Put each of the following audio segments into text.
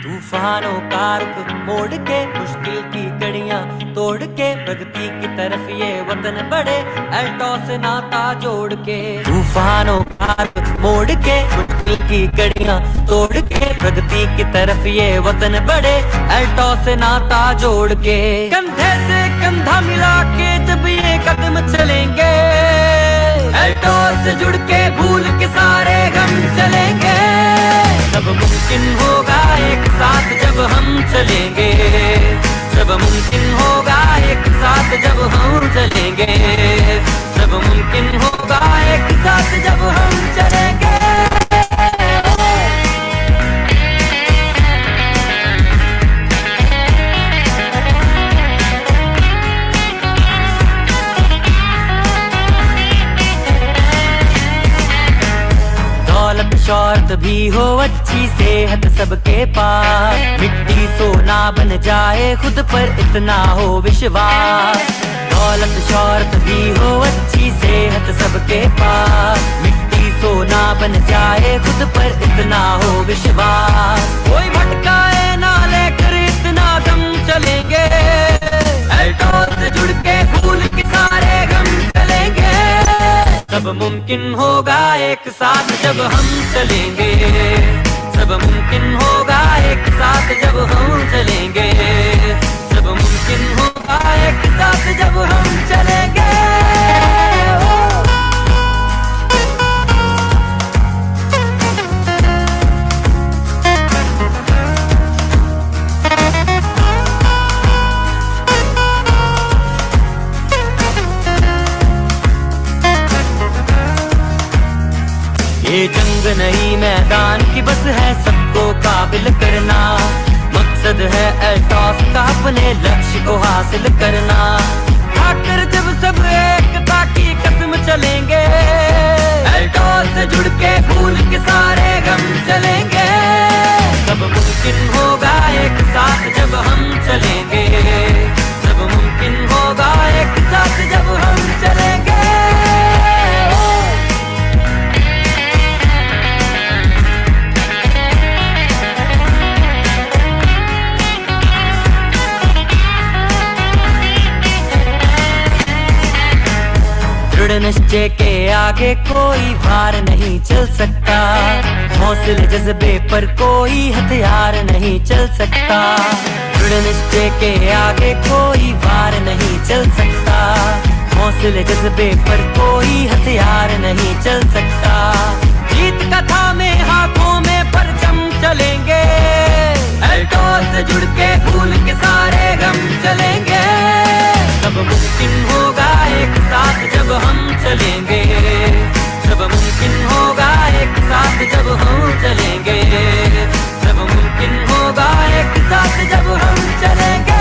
तूफानों का रुख मोड़ के मुश्किल की कड़ियां तोड़ के प्रगति की तरफ ये वतन बढ़े एल्टो से नाता जोड़ के। तूफानों का रुख मोड़ के मुश्किल की कड़ियां तोड़ के प्रगति की तरफ ये वतन बढ़े एल्टो से नाता जोड़ के। कंधे से कंधा मिला के जब ये कदम चलेंगे एल्टो से जुड़ के भूल के सारे गम चलेंगे। सब मुमकिन होगा एक साथ जब हम चलेंगे, सब मुमकिन होगा एक साथ जब हम चलेंगे, सब मुमकिन होगा एक साथ जब हम चलेंगे। दौलत शौहरत भी हो अच्छी सेहत सबके पास, मिट्टी सोना बन जाए खुद पर इतना हो विश्वास। दौलत शौहरत भी हो अच्छी सेहत सबके पास, मिट्टी सोना बन जाए खुद पर इतना हो विश्वास। कोई भटकाए ना लेकर इतना दम चलेंगे एल्टो से जुड़ के भूल के सारे गम चलेंगे। सब मुमकिन होगा एक साथ जब हम चलेंगे, सब मुमकिन होगा एक साथ जब हम चलेंगे, सब मुमकिन होगा एक साथ जब हम चलेंगे। ये जंग नहीं मैदान की बस है सबको काबिल करना, मकसद है एल्टॉस का अपने लक्ष्य को हासिल करना। आकर जब सब एकता की कसम चलेंगे एल्टॉस से जुड़ के भूल के सारे गम चलेंगे। सब मुमकिन होगा एक साथ जब हम चलेंगे, सब मुमकिन होगा एक साथ जब हम चलेंगे। दृढ़ निश्चय के आगे कोई वार नहीं चल सकता, हौसले जज्बे पर कोई हथियार नहीं चल सकता। दृढ़ निश्चय के आगे कोई वार नहीं चल सकता, हौसले जज्बे पर कोई हथियार नहीं चल सकता। जीत कथा में हाथों में परचम चलेंगे एल्टो से जुड़ के भूल के सारे गम चलेंगे। सब मुमकिन होगा एक साथ जब हम चलेंगे, सब मुमकिन होगा एक साथ जब हम चलेंगे, सब मुमकिन होगा एक साथ जब हम चलेंगे।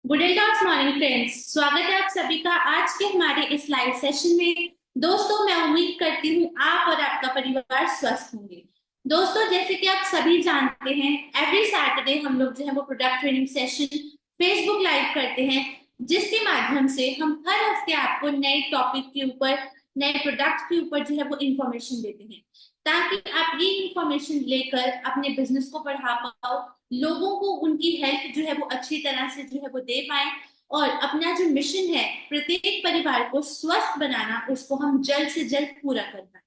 गुड मॉर्निंग फ्रेंड्स, स्वागत है आप सभी का आज के हमारे इस लाइव सेशन में। दोस्तों, मैं उम्मीद करती हूँ आप और आपका परिवार स्वस्थ होंगे। दोस्तों, जैसे कि आप सभी जानते हैं, एवरी सैटरडे हम लोग जो है वो product training session Facebook live करते हैं, जिसके माध्यम से हम हर हफ्ते आपको नए टॉपिक के ऊपर, नए प्रोडक्ट के ऊपर जो है वो इंफॉर्मेशन देते हैं, ताकि आप ये इंफॉर्मेशन लेकर अपने बिजनेस को बढ़ा पाओ, लोगों को उनकी हेल्थ जो है वो अच्छी तरह से जो है वो दे पाए, और अपना जो मिशन है प्रत्येक परिवार को स्वस्थ बनाना, उसको हम जल्द से जल्द पूरा कर पाए।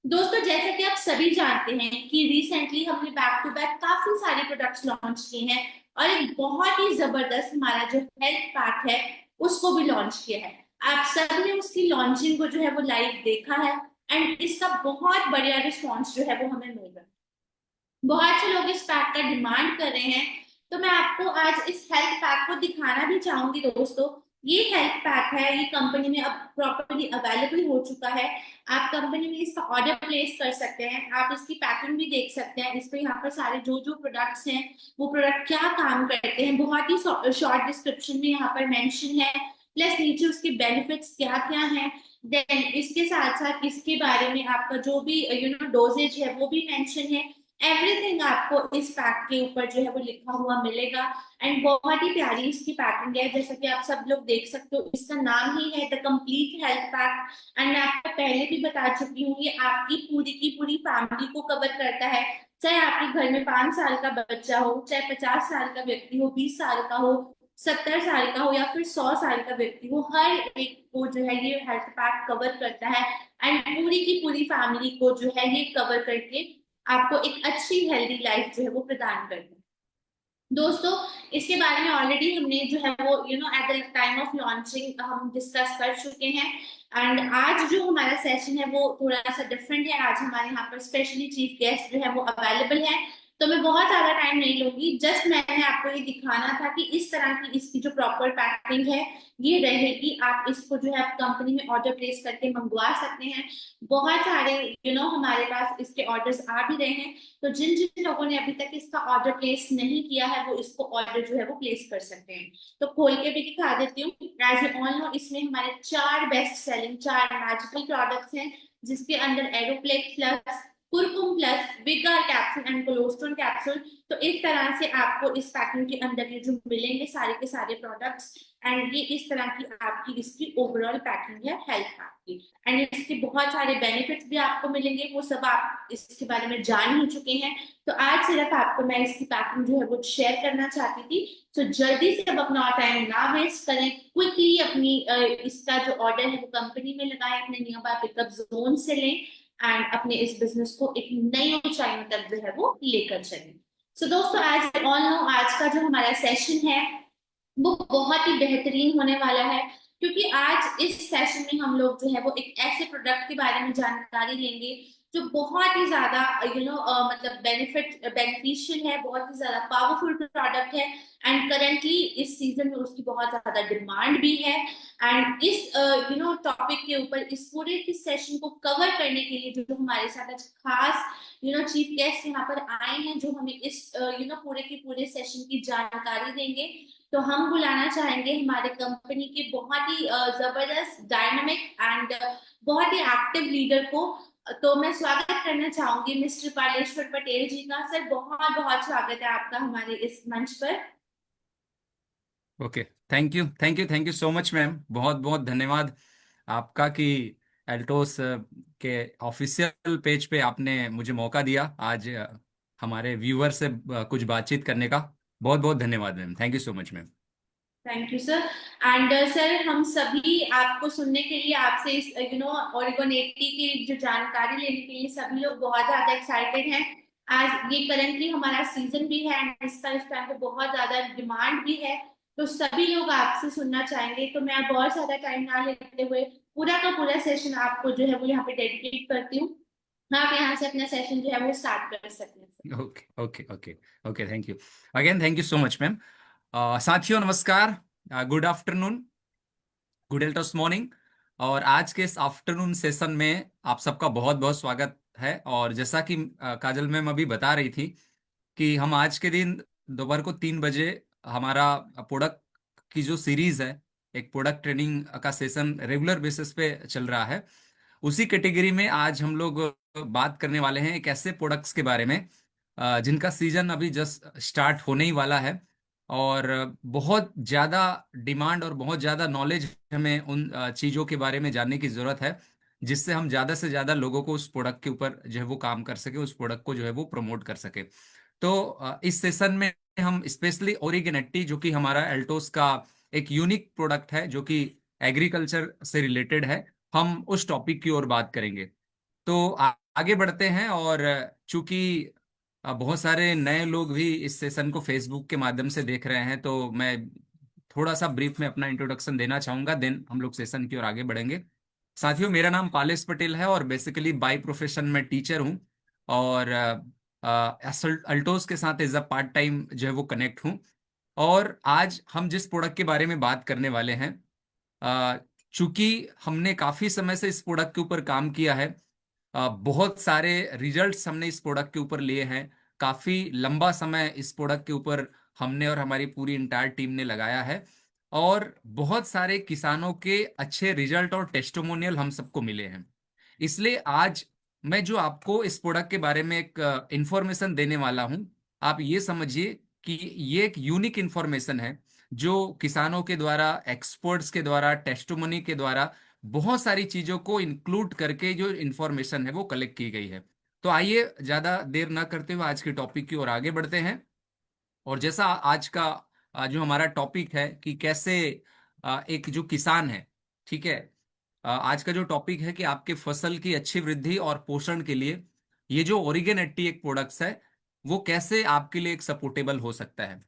दोस्तों, जैसा कि आप सभी जानते हैं कि रिसेंटली हमने बैक टू बैक काफी सारे प्रोडक्ट्स लॉन्च किए हैं, और एक बहुत ही जबरदस्त हमारा जो हेल्थ पैक है उसको भी लॉन्च किया है। आप सब ने उसकी लॉन्चिंग को जो है वो लाइव देखा है, एंड इसका बहुत बढ़िया रिस्पॉन्स जो है वो हमें मिल रहा है। बहुत से लोग इस पैक का डिमांड कर रहे हैं, तो मैं आपको आज इस हेल्थ पैक को दिखाना भी चाहूंगी। दोस्तों, ये हेल्थ पैक है, ये कंपनी में अब प्रॉपर्ली अवेलेबल हो चुका है। आप कंपनी में इसका ऑर्डर प्लेस कर सकते हैं, आप इसकी पैकिंग भी देख सकते हैं, इस पे यहाँ पर सारे जो जो प्रोडक्ट्स हैं वो प्रोडक्ट क्या काम करते हैं बहुत ही शॉर्ट डिस्क्रिप्शन में यहाँ पर मेंशन है, प्लस नीचे उसके बेनिफिट्स क्या क्या हैं। देन इसके साथ साथ इसके बारे में आपका जो भी डोजेज है वो भी मेंशन है। एवरीथिंग आपको इस पैक के ऊपर जो है वो लिखा हुआ मिलेगा, एंड बहुत ही प्यारी इसकी पैकिंग है। जैसा कि आप सब लोग देख सकते हो, इसका नाम ही है the complete health pack. And मैं आपको पहले भी बता चुकी हूँ, ये आपकी पूरी की पूरी फैमिली को कवर करता है। चाहे आपके घर में 5 साल का बच्चा हो, चाहे 50 साल का व्यक्ति हो, 20 साल का हो, 70 साल का हो, या फिर 100 साल का व्यक्ति हो, हर एक को जो है ये हेल्थ पैक कवर करता है। एंड पूरी की पूरी फैमिली को जो है ये कवर करके आपको एक अच्छी हेल्दी लाइफ जो है वो प्रदान करते हैं। दोस्तों, इसके बारे में ऑलरेडी हमने जो है वो at the time of launching हम डिस्कस कर चुके हैं। एंड आज जो हमारा सेशन है वो थोड़ा सा डिफरेंट है। आज हमारे यहाँ पर स्पेशली चीफ गेस्ट जो है वो अवेलेबल है, तो मैं बहुत ज्यादा टाइम नहीं लूंगी। जस्ट मैंने आपको ये दिखाना था कि इस तरह की इसकी जो प्रॉपर पैकिंग है ये रहेगी। आप इसको जो है आप कंपनी में ऑर्डर प्लेस करके मंगवा सकते हैं। बहुत सारे हमारे पास इसके ऑर्डर्स आ भी रहे हैं, तो जिन जिन लोगों ने अभी तक इसका ऑर्डर प्लेस नहीं किया है वो इसको ऑर्डर जो है वो प्लेस कर सकते हैं। तो खोल के भी दिखा देती हूँ। एज ए ऑल नो, इसमें हमारे 4 बेस्ट सेलिंग 4 मैजिकल प्रोडक्ट्स हैं, जिसके अंदर Aeroplex plus, Kurkum plus, Vigor capsule and cholesterol capsule. तो इस तरह से आपको इस पैकिंग के अंदर ये जो मिलेंगे सारे के सारे प्रोडक्ट्स, एंड ये इस तरह की आपकी इसकी ओवरऑल पैकिंग है हेल्थ पैक की। एंड इसके बहुत सारे बेनिफिट्स भी आपको मिलेंगे, वो सब आप इसके बारे में जान ही चुके हैं। तो आज सिर्फ आपको मैं इसकी पैकिंग जो है वो शेयर करना चाहती थी। तो जल्दी से अब अपना टाइम ना वेस्ट करें, क्विकली अपनी इसका जो ऑर्डर है वो कंपनी में लगाएं, अपने नियर बाय पिकअप जोन से लें, एंड अपने इस बिजनेस को एक नई ऊंचाइयों तक जो है वो लेकर चलें। सो दोस्तों, आज ऑल नो, आज का जो हमारा सेशन है वो बहुत ही बेहतरीन होने वाला है, क्योंकि आज इस सेशन में हम लोग जो है वो एक ऐसे प्रोडक्ट के बारे में जानकारी लेंगे जो बहुत ही ज्यादा मतलब बेनिफिशियल है, बहुत ही ज्यादा पावरफुल प्रोडक्ट है, एंड करेंटली इस सीजन में उसकी बहुत ज्यादा डिमांड भी है। एंड इस टॉपिक के ऊपर इस पूरे इस सेशन को कवर करने के लिए जो हमारे साथ आज खास चीफ गेस्ट यहाँ पर आए हैं, जो हमें इस पूरे के पूरे सेशन की जानकारी देंगे, तो हम बुलाना चाहेंगे हमारे कंपनी के बहुत ही जबरदस्त, डायनामिक एंड बहुत ही एक्टिव लीडर को। तो मैं स्वागत करना चाहूंगी मिस्टर पालेश्वर पटेल जी का। सर, बहुत बहुत स्वागत है आपका हमारे इस मंच पर। Okay, thank you thank you thank you so much ma'am. बहुत बहुत धन्यवाद आपका कि एल्टोस के ऑफिशियल पेज पे आपने मुझे मौका दिया आज हमारे व्यूअर से कुछ बातचीत करने का। बहुत बहुत धन्यवाद ma'am, thank you so much ma'am. Thank you sir. And sir, हम सभी आपको सुनने के लिए, आपसे इस ओरिगोनेटी की जो जानकारी लेने के लिए सभी लोग बहुत ज्यादा एक्साइटेड हैं। आज ये करंटली हमारा सीजन भी है, एंड इसका इस टाइम पे बहुत ज्यादा डिमांड भी है, तो सभी लोग आपसे सुनना चाहेंगे। तो मैं बहुत ज्यादा टाइम ना लेते हुए पूरा का पूरा सेशन आपको जो है वो यहाँ पे डेडिकेट करती हूँ। आप यहाँ से अपना सेशन जो है वो स्टार्ट कर सकते हैं sir. Okay okay okay okay, thank you again, thank you so much ma'am. साथियों नमस्कार, गुड आफ्टरनून, गुड एल्टोस मॉर्निंग। और आज के इस आफ्टरनून सेशन में आप सबका बहुत बहुत स्वागत है। और जैसा कि काजल मैम अभी बता रही थी कि हम आज के दिन दोपहर को 3 बजे हमारा प्रोडक्ट की जो सीरीज है, एक प्रोडक्ट ट्रेनिंग का सेशन रेगुलर बेसिस पे चल रहा है, उसी कैटेगरी में आज हम लोग बात करने वाले हैं एक ऐसे प्रोडक्ट्स के बारे में जिनका सीजन अभी जस्ट स्टार्ट होने ही वाला है। और बहुत ज़्यादा डिमांड और बहुत ज़्यादा नॉलेज हमें उन चीज़ों के बारे में जानने की ज़रूरत है, जिससे हम ज़्यादा से ज़्यादा लोगों को उस प्रोडक्ट के ऊपर जो है वो काम कर सके, उस प्रोडक्ट को जो है वो प्रमोट कर सके। तो इस सेशन में हम स्पेशली ओरिगेनेटी, जो कि हमारा एल्टोस का एक यूनिक प्रोडक्ट है जो कि एग्रीकल्चर से रिलेटेड है, हम उस टॉपिक की ओर बात करेंगे। तो आगे बढ़ते हैं। और चूंकि बहुत सारे नए लोग भी इस सेशन को फेसबुक के माध्यम से देख रहे हैं, तो मैं थोड़ा सा ब्रीफ में अपना इंट्रोडक्शन देना चाहूंगा, देन हम लोग सेशन की ओर आगे बढ़ेंगे। साथियों, मेरा नाम पालेश पटेल है और बेसिकली बाय प्रोफेशन में टीचर हूँ। और अल्टोस के साथ एज अ पार्ट टाइम जो है वो कनेक्ट हूँ। और आज हम जिस प्रोडक्ट के बारे में बात करने वाले हैं, अ, चूंकि हमने काफी समय से इस प्रोडक्ट के ऊपर काम किया है, बहुत सारे रिजल्ट्स हमने इस प्रोडक्ट के ऊपर लिए हैं, काफी लंबा समय इस प्रोडक्ट के ऊपर हमने और हमारी पूरी इंटायर टीम ने लगाया है, और बहुत सारे किसानों के अच्छे रिजल्ट और टेस्टिमोनियल हम सबको मिले हैं। इसलिए आज मैं जो आपको इस प्रोडक्ट के बारे में एक इंफॉर्मेशन देने वाला हूं, आप ये समझिए कि ये एक यूनिक इंफॉर्मेशन है जो किसानों के द्वारा, एक्सपर्ट्स के द्वारा, टेस्टिमोनी के द्वारा बहुत सारी चीजों को इंक्लूड करके जो इंफॉर्मेशन है वो कलेक्ट की गई है। तो आइए ज्यादा देर ना करते हुए आज के टॉपिक की ओर आगे बढ़ते हैं। और जैसा आज का जो हमारा टॉपिक है कि कैसे एक जो किसान है, ठीक है, आज का जो टॉपिक है कि आपके फसल की अच्छी वृद्धि और पोषण के लिए ये जो ओरिगेन 80 एक प्रोडक्ट्स है, वो कैसे आपके लिए एक सपोर्टेबल हो सकता है।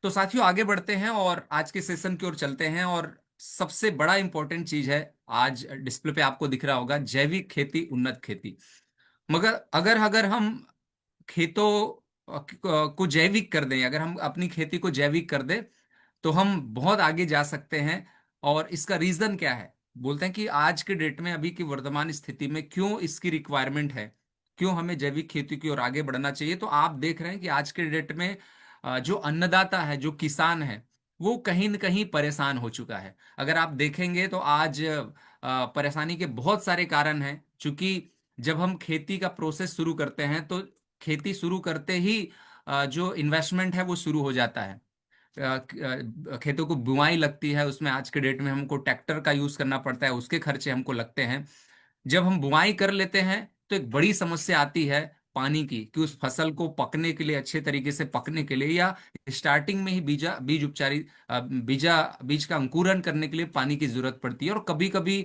तो साथियों, आगे बढ़ते हैं और आज के सेशन की ओर चलते हैं। और सबसे बड़ा इंपॉर्टेंट चीज है, आज डिस्प्ले पे आपको दिख रहा होगा, जैविक खेती, उन्नत खेती। मगर अगर अगर हम खेतों को जैविक कर दें, अगर हम अपनी खेती को जैविक कर दें, तो हम बहुत आगे जा सकते हैं। और इसका रीजन क्या है? बोलते हैं कि आज के डेट में, अभी की वर्तमान स्थिति में क्यों इसकी रिक्वायरमेंट है, क्यों हमें जैविक खेती की ओर आगे बढ़ना चाहिए। तो आप देख रहे हैं कि आज के डेट में जो अन्नदाता है, जो किसान है, वो कहीं न कहीं परेशान हो चुका है। अगर आप देखेंगे तो आज परेशानी के बहुत सारे कारण हैं। क्योंकि जब हम खेती का प्रोसेस शुरू करते हैं, तो खेती शुरू करते ही जो इन्वेस्टमेंट है वो शुरू हो जाता है। खेतों को बुआई लगती है, उसमें आज के डेट में हमको ट्रैक्टर का यूज करना पड़ता है, उसके खर्चे हमको लगते हैं। जब हम बुआई कर लेते हैं तो एक बड़ी समस्या आती है पानी की, कि उस फसल को पकने के लिए, अच्छे तरीके से पकने के लिए, या स्टार्टिंग में ही बीज उपचारी बीज का अंकुरन करने के लिए पानी की जरूरत पड़ती है। और कभी कभी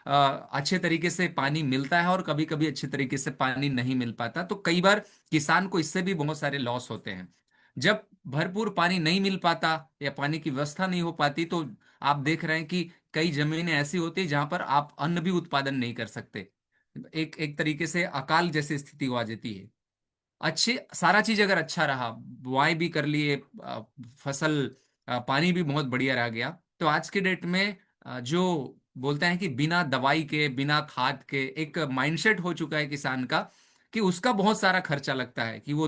अच्छे तरीके से पानी मिलता है और कभी कभी अच्छे तरीके से पानी नहीं मिल पाता। तो कई बार किसान को इससे भी बहुत सारे लॉस होते हैं। जब भरपूर पानी नहीं मिल पाता या पानी की व्यवस्था नहीं हो पाती, तो आप देख रहे हैं कि कई जमीनें ऐसी होती है जहां पर आप अन्न भी उत्पादन नहीं कर सकते। एक एक तरीके से अकाल जैसी स्थिति हो आ जाती है। अच्छे सारा चीज अगर अच्छा रहा, बुआई भी कर लिए, फसल, पानी भी बहुत बढ़िया रह गया, तो आज के डेट में जो बोलते हैं कि बिना दवाई के, बिना खाद के, एक माइंडसेट हो चुका है किसान का कि उसका बहुत सारा खर्चा लगता है, कि वो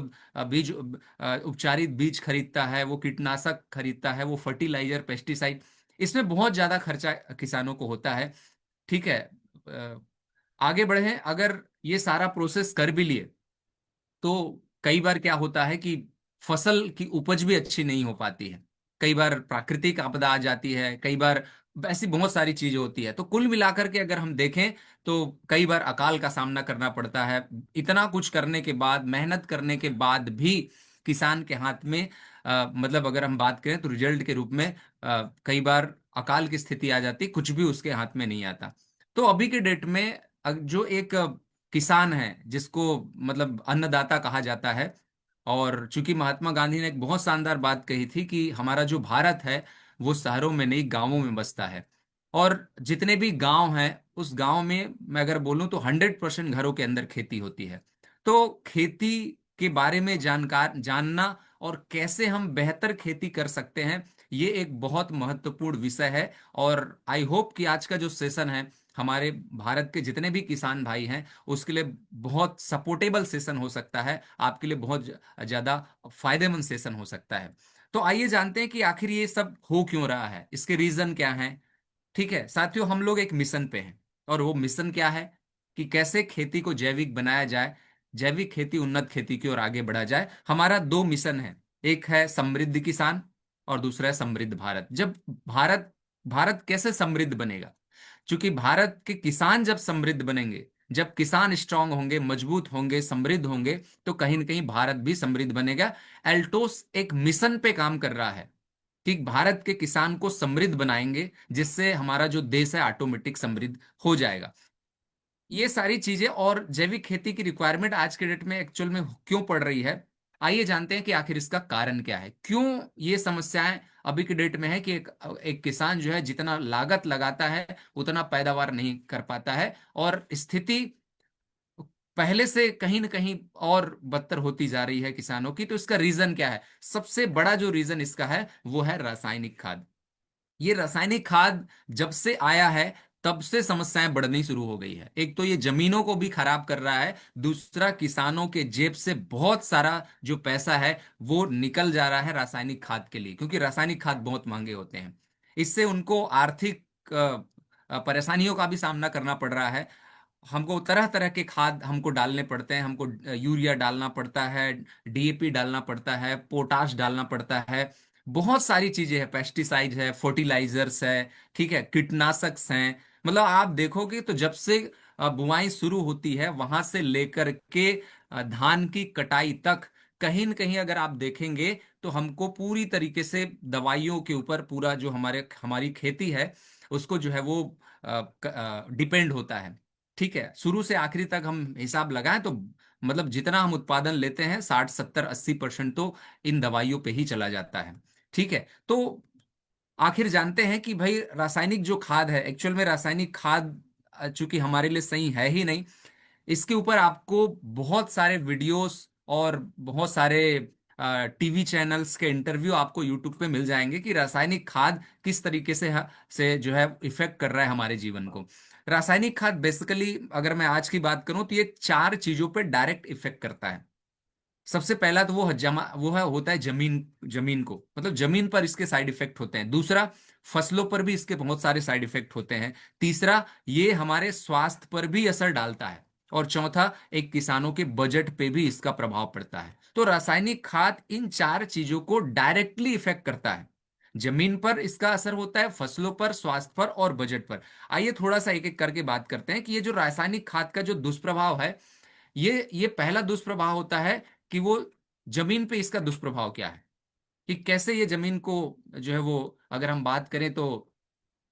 उपचारित बीज खरीदता है, वो कीटनाशक खरीदता है, वो फर्टिलाइजर, पेस्टिसाइड, इसमें बहुत ज्यादा खर्चा किसानों को होता है। ठीक है, आगे बढ़े। अगर ये सारा प्रोसेस कर भी लिए, तो कई बार क्या होता है कि फसल की उपज भी अच्छी नहीं हो पाती है। कई बार प्राकृतिक आपदा आ जाती है, कई बार ऐसी बहुत सारी चीजें होती है। तो कुल मिलाकर के अगर हम देखें, तो कई बार अकाल का सामना करना पड़ता है। इतना कुछ करने के बाद, मेहनत करने के बाद भी किसान के हाथ में मतलब अगर हम बात करें तो रिजल्ट के रूप में कई बार अकाल की स्थिति आ जाती, कुछ भी उसके हाथ में नहीं आता। तो अभी के डेट में जो एक किसान है, जिसको मतलब अन्नदाता कहा जाता है, और चूंकि महात्मा गांधी ने एक बहुत शानदार बात कही थी कि हमारा जो भारत है वो शहरों में नहीं, गांवों में बसता है। और जितने भी गांव हैं, उस गांव में मैं अगर बोलूं तो 100% घरों के अंदर खेती होती है। तो खेती के बारे में जानना और कैसे हम बेहतर खेती कर सकते हैं, ये एक बहुत महत्वपूर्ण विषय है। और आई होप कि आज का जो सेशन है, हमारे भारत के जितने भी किसान भाई हैं, उसके लिए बहुत सपोर्टेबल सेशन हो सकता है, आपके लिए बहुत ज्यादा फायदेमंद सेशन हो सकता है। तो आइए जानते हैं कि आखिर ये सब हो क्यों रहा है, इसके रीजन क्या हैं। ठीक है साथियों, हम लोग एक मिशन पे हैं, और वो मिशन क्या है कि कैसे खेती को जैविक बनाया जाए, जैविक खेती उन्नत खेती की ओर आगे बढ़ा जाए। हमारा दो मिशन है, एक है समृद्ध किसान और दूसरा है समृद्ध भारत। जब भारत भारत कैसे समृद्ध बनेगा? क्योंकि भारत के किसान जब समृद्ध बनेंगे, जब किसान स्ट्रांग होंगे, मजबूत होंगे, समृद्ध होंगे, तो कहीं ना कहीं भारत भी समृद्ध बनेगा। एल्टोस एक मिशन पे काम कर रहा है कि भारत के किसान को समृद्ध बनाएंगे, जिससे हमारा जो देश है ऑटोमेटिक समृद्ध हो जाएगा। ये सारी चीजें और जैविक खेती की रिक्वायरमेंट आज के डेट में एक्चुअल में क्यों पड़ रही है, आइए जानते हैं कि आखिर इसका कारण क्या है, क्यों ये समस्याएं अभी के डेट में है कि एक किसान जो है जितना लागत लगाता है उतना पैदावार नहीं कर पाता है, और स्थिति पहले से कहीं ना कहीं और बदतर होती जा रही है किसानों की। तो इसका रीजन क्या है? सबसे बड़ा जो रीजन इसका है वो है रासायनिक खाद। ये रासायनिक खाद जब से आया है तब से समस्याएं बढ़नी शुरू हो गई है। एक तो ये जमीनों को भी खराब कर रहा है, दूसरा किसानों के जेब से बहुत सारा जो पैसा है वो निकल जा रहा है रासायनिक खाद के लिए, क्योंकि रासायनिक खाद बहुत महंगे होते हैं। इससे उनको आर्थिक परेशानियों का भी सामना करना पड़ रहा है। हमको तरह तरह के खाद हमको डालने पड़ते हैं, हमको यूरिया डालना पड़ता है, डीएपी डालना पड़ता है, पोटाश डालना पड़ता है, बहुत सारी चीजें हैं, पेस्टिसाइड है, फर्टिलाइजर्स है, ठीक है, कीटनाशक हैं। मतलब आप देखोगे तो जब से बुआई शुरू होती है वहां से लेकर के धान की कटाई तक, कहीं न कहीं अगर आप देखेंगे तो हमको पूरी तरीके से दवाइयों के ऊपर पूरा जो हमारी खेती है उसको जो है वो डिपेंड होता है। ठीक है, शुरू से आखिरी तक हम हिसाब लगाएं तो मतलब जितना हम उत्पादन लेते हैं 60 70 80% तो इन दवाइयों पे ही चला जाता है। ठीक है, तो आखिर जानते हैं कि भाई रासायनिक जो खाद है, एक्चुअल में रासायनिक खाद चूंकि हमारे लिए सही है ही नहीं, इसके ऊपर आपको बहुत सारे वीडियोस और बहुत सारे टीवी चैनल्स के इंटरव्यू आपको यूट्यूब पे मिल जाएंगे कि रासायनिक खाद किस तरीके से जो है इफेक्ट कर रहा है हमारे जीवन को। रासायनिक खाद बेसिकली अगर मैं आज की बात करूं तो ये चार चीजों पे डायरेक्ट इफेक्ट करता है। सबसे पहला तो वो है होता है जमीन जमीन को, मतलब जमीन पर इसके साइड इफेक्ट होते हैं। दूसरा, फसलों पर भी इसके बहुत सारे साइड इफेक्ट होते हैं। तीसरा, ये हमारे स्वास्थ्य पर भी असर डालता है। और चौथा, एक किसानों के बजट पे भी इसका प्रभाव पड़ता है। तो रासायनिक खाद इन चार चीजों को डायरेक्टली इफेक्ट करता है। जमीन पर इसका असर होता है, फसलों पर, स्वास्थ्य पर और बजट पर। आइए थोड़ा सा एक एक करके बात करते हैं कि ये जो रासायनिक खाद का जो दुष्प्रभाव है, ये पहला दुष्प्रभाव होता है कि वो जमीन पे इसका दुष्प्रभाव क्या है, कि कैसे ये जमीन को जो है वो अगर हम बात करें तो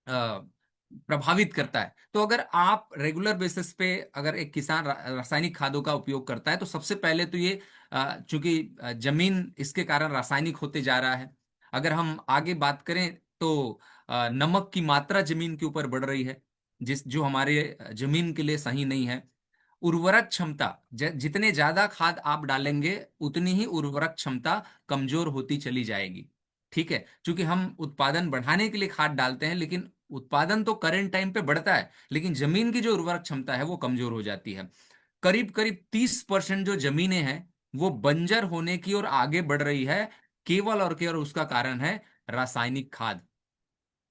प्रभावित करता है। तो अगर आप रेगुलर बेसिस पे अगर एक किसान रासायनिक खादों का उपयोग करता है तो सबसे पहले तो ये चूंकि जमीन इसके कारण रासायनिक होते जा रहा है। अगर हम आगे बात करें तो नमक की मात्रा जमीन के ऊपर बढ़ रही है, जो हमारे जमीन के लिए सही नहीं है। उर्वरक क्षमता, जितने ज्यादा खाद आप डालेंगे उतनी ही उर्वरक क्षमता कमजोर होती चली जाएगी। ठीक है, क्योंकि हम उत्पादन बढ़ाने के लिए खाद डालते हैं, लेकिन उत्पादन तो करंट टाइम पे बढ़ता है, लेकिन जमीन की जो उर्वरक क्षमता है वो कमजोर हो जाती है। करीब करीब 30% जो जमीनें हैं वो बंजर होने की ओर आगे बढ़ रही है, केवल और केवल उसका कारण है रासायनिक खाद।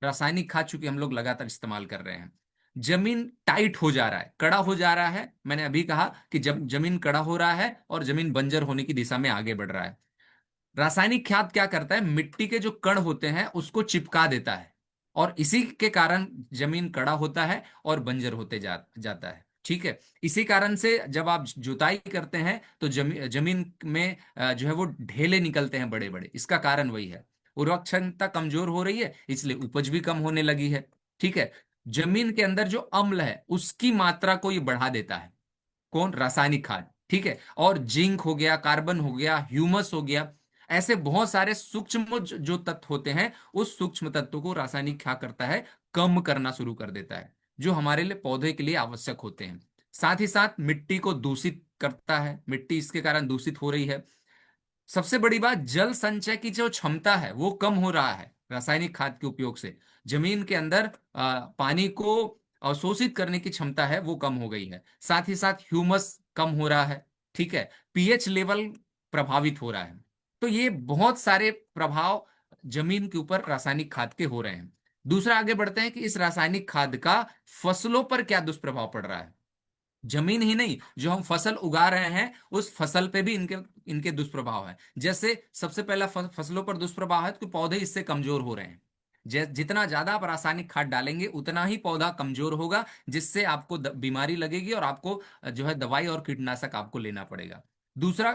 रासायनिक खाद चूंकि हम लोग लगातार इस्तेमाल कर रहे हैं, जमीन टाइट हो जा रहा है, कड़ा हो जा रहा है। मैंने अभी कहा कि जब जमीन कड़ा हो रहा है और जमीन बंजर होने की दिशा में आगे बढ़ रहा है। रासायनिक खाद क्या करता है, मिट्टी के जो कण होते हैं उसको चिपका देता है, और इसी के कारण जमीन कड़ा होता है और बंजर होते जाता है। ठीक है, इसी कारण से जब आप जुताई करते हैं तो जमीन में जो है वो ढेले निकलते हैं बड़े बड़े, इसका कारण वही है। उर्वरक क्षमता कमजोर हो रही है, इसलिए उपज भी कम होने लगी है। ठीक है, जमीन के अंदर जो अम्ल है उसकी मात्रा को ये बढ़ा देता है, कौन? रासायनिक खाद। ठीक है, और जिंक हो गया, कार्बन हो गया, ह्यूमस हो गया, ऐसे बहुत सारे सूक्ष्म जो तत्व होते हैं, उस सूक्ष्म तत्वों को रासायनिक क्या करता है, कम करना शुरू कर देता है, जो हमारे लिए पौधे के लिए आवश्यक होते हैं। साथ ही साथ मिट्टी को दूषित करता है, मिट्टी इसके कारण दूषित हो रही है। सबसे बड़ी बात, जल संचय की जो क्षमता है वो कम हो रहा है रासायनिक खाद के उपयोग से। जमीन के अंदर पानी को अवशोषित करने की क्षमता है वो कम हो गई है। साथ ही साथ ह्यूमस कम हो रहा है। ठीक है, पीएच लेवल प्रभावित हो रहा है। तो ये बहुत सारे प्रभाव जमीन के ऊपर रासायनिक खाद के हो रहे हैं। दूसरा, आगे बढ़ते हैं कि इस रासायनिक खाद का फसलों पर क्या दुष्प्रभाव पड़ रहा है। जमीन ही नहीं, जो हम फसल उगा रहे हैं उस फसल पे भी इनके इनके दुष्प्रभाव है। जैसे सबसे पहला फसलों पर दुष्प्रभाव है कि पौधे इससे कमजोर हो रहे हैं। जितना ज्यादा आप रासायनिक खाद डालेंगे उतना ही पौधा कमजोर होगा, जिससे आपको बीमारी लगेगी और आपको जो है दवाई और कीटनाशक आपको लेना पड़ेगा। दूसरा,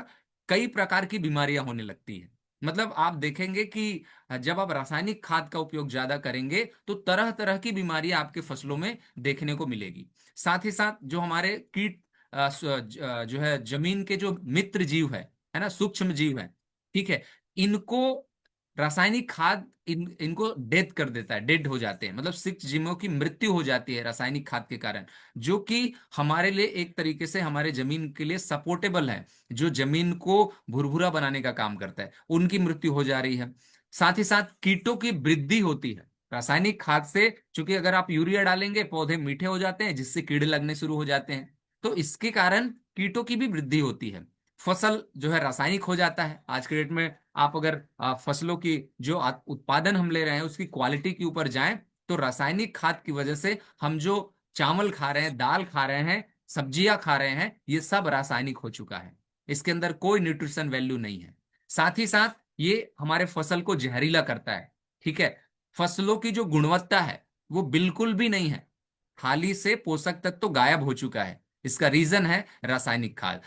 कई प्रकार की बीमारियां होने लगती है। मतलब आप देखेंगे कि जब आप रासायनिक खाद का उपयोग ज्यादा करेंगे तो तरह तरह की बीमारियां आपके फसलों में देखने को मिलेगी। साथ ही साथ जो हमारे कीट जो है जमीन के जो मित्र जीव है ना, सूक्ष्म जीव है, ठीक है, इनको रासायनिक खाद इनको डेथ कर देता है, डेड हो जाते हैं, मतलब सूक्ष्म जीवों की मृत्यु हो जाती है रासायनिक खाद के कारण, जो कि हमारे लिए एक तरीके से हमारे जमीन के लिए सपोर्टेबल है, जो जमीन को भुरभुरा बनाने का काम करता है, उनकी मृत्यु हो जा रही है। साथ ही साथ कीटों की वृद्धि होती है रासायनिक खाद से, क्योंकि अगर आप यूरिया डालेंगे पौधे मीठे हो जाते हैं, जिससे कीड़े लगने शुरू हो जाते हैं, तो इसके कारण कीटों की भी वृद्धि होती है। फसल जो है रासायनिक हो जाता है। आज के डेट में आप अगर फसलों की जो उत्पादन हम ले रहे हैं उसकी क्वालिटी के ऊपर जाएं, तो रासायनिक खाद की वजह से हम जो चावल खा रहे हैं, दाल खा रहे हैं, सब्जियां खा रहे हैं, ये सब रासायनिक हो चुका है। इसके अंदर कोई न्यूट्रिशन वैल्यू नहीं है। साथ ही साथ ये हमारे फसल को जहरीला करता है, ठीक है। फसलों की जो गुणवत्ता है वो बिल्कुल भी नहीं है, थाली से पोषक तत्व तो गायब हो चुका है। इसका रीजन है रासायनिक खाद।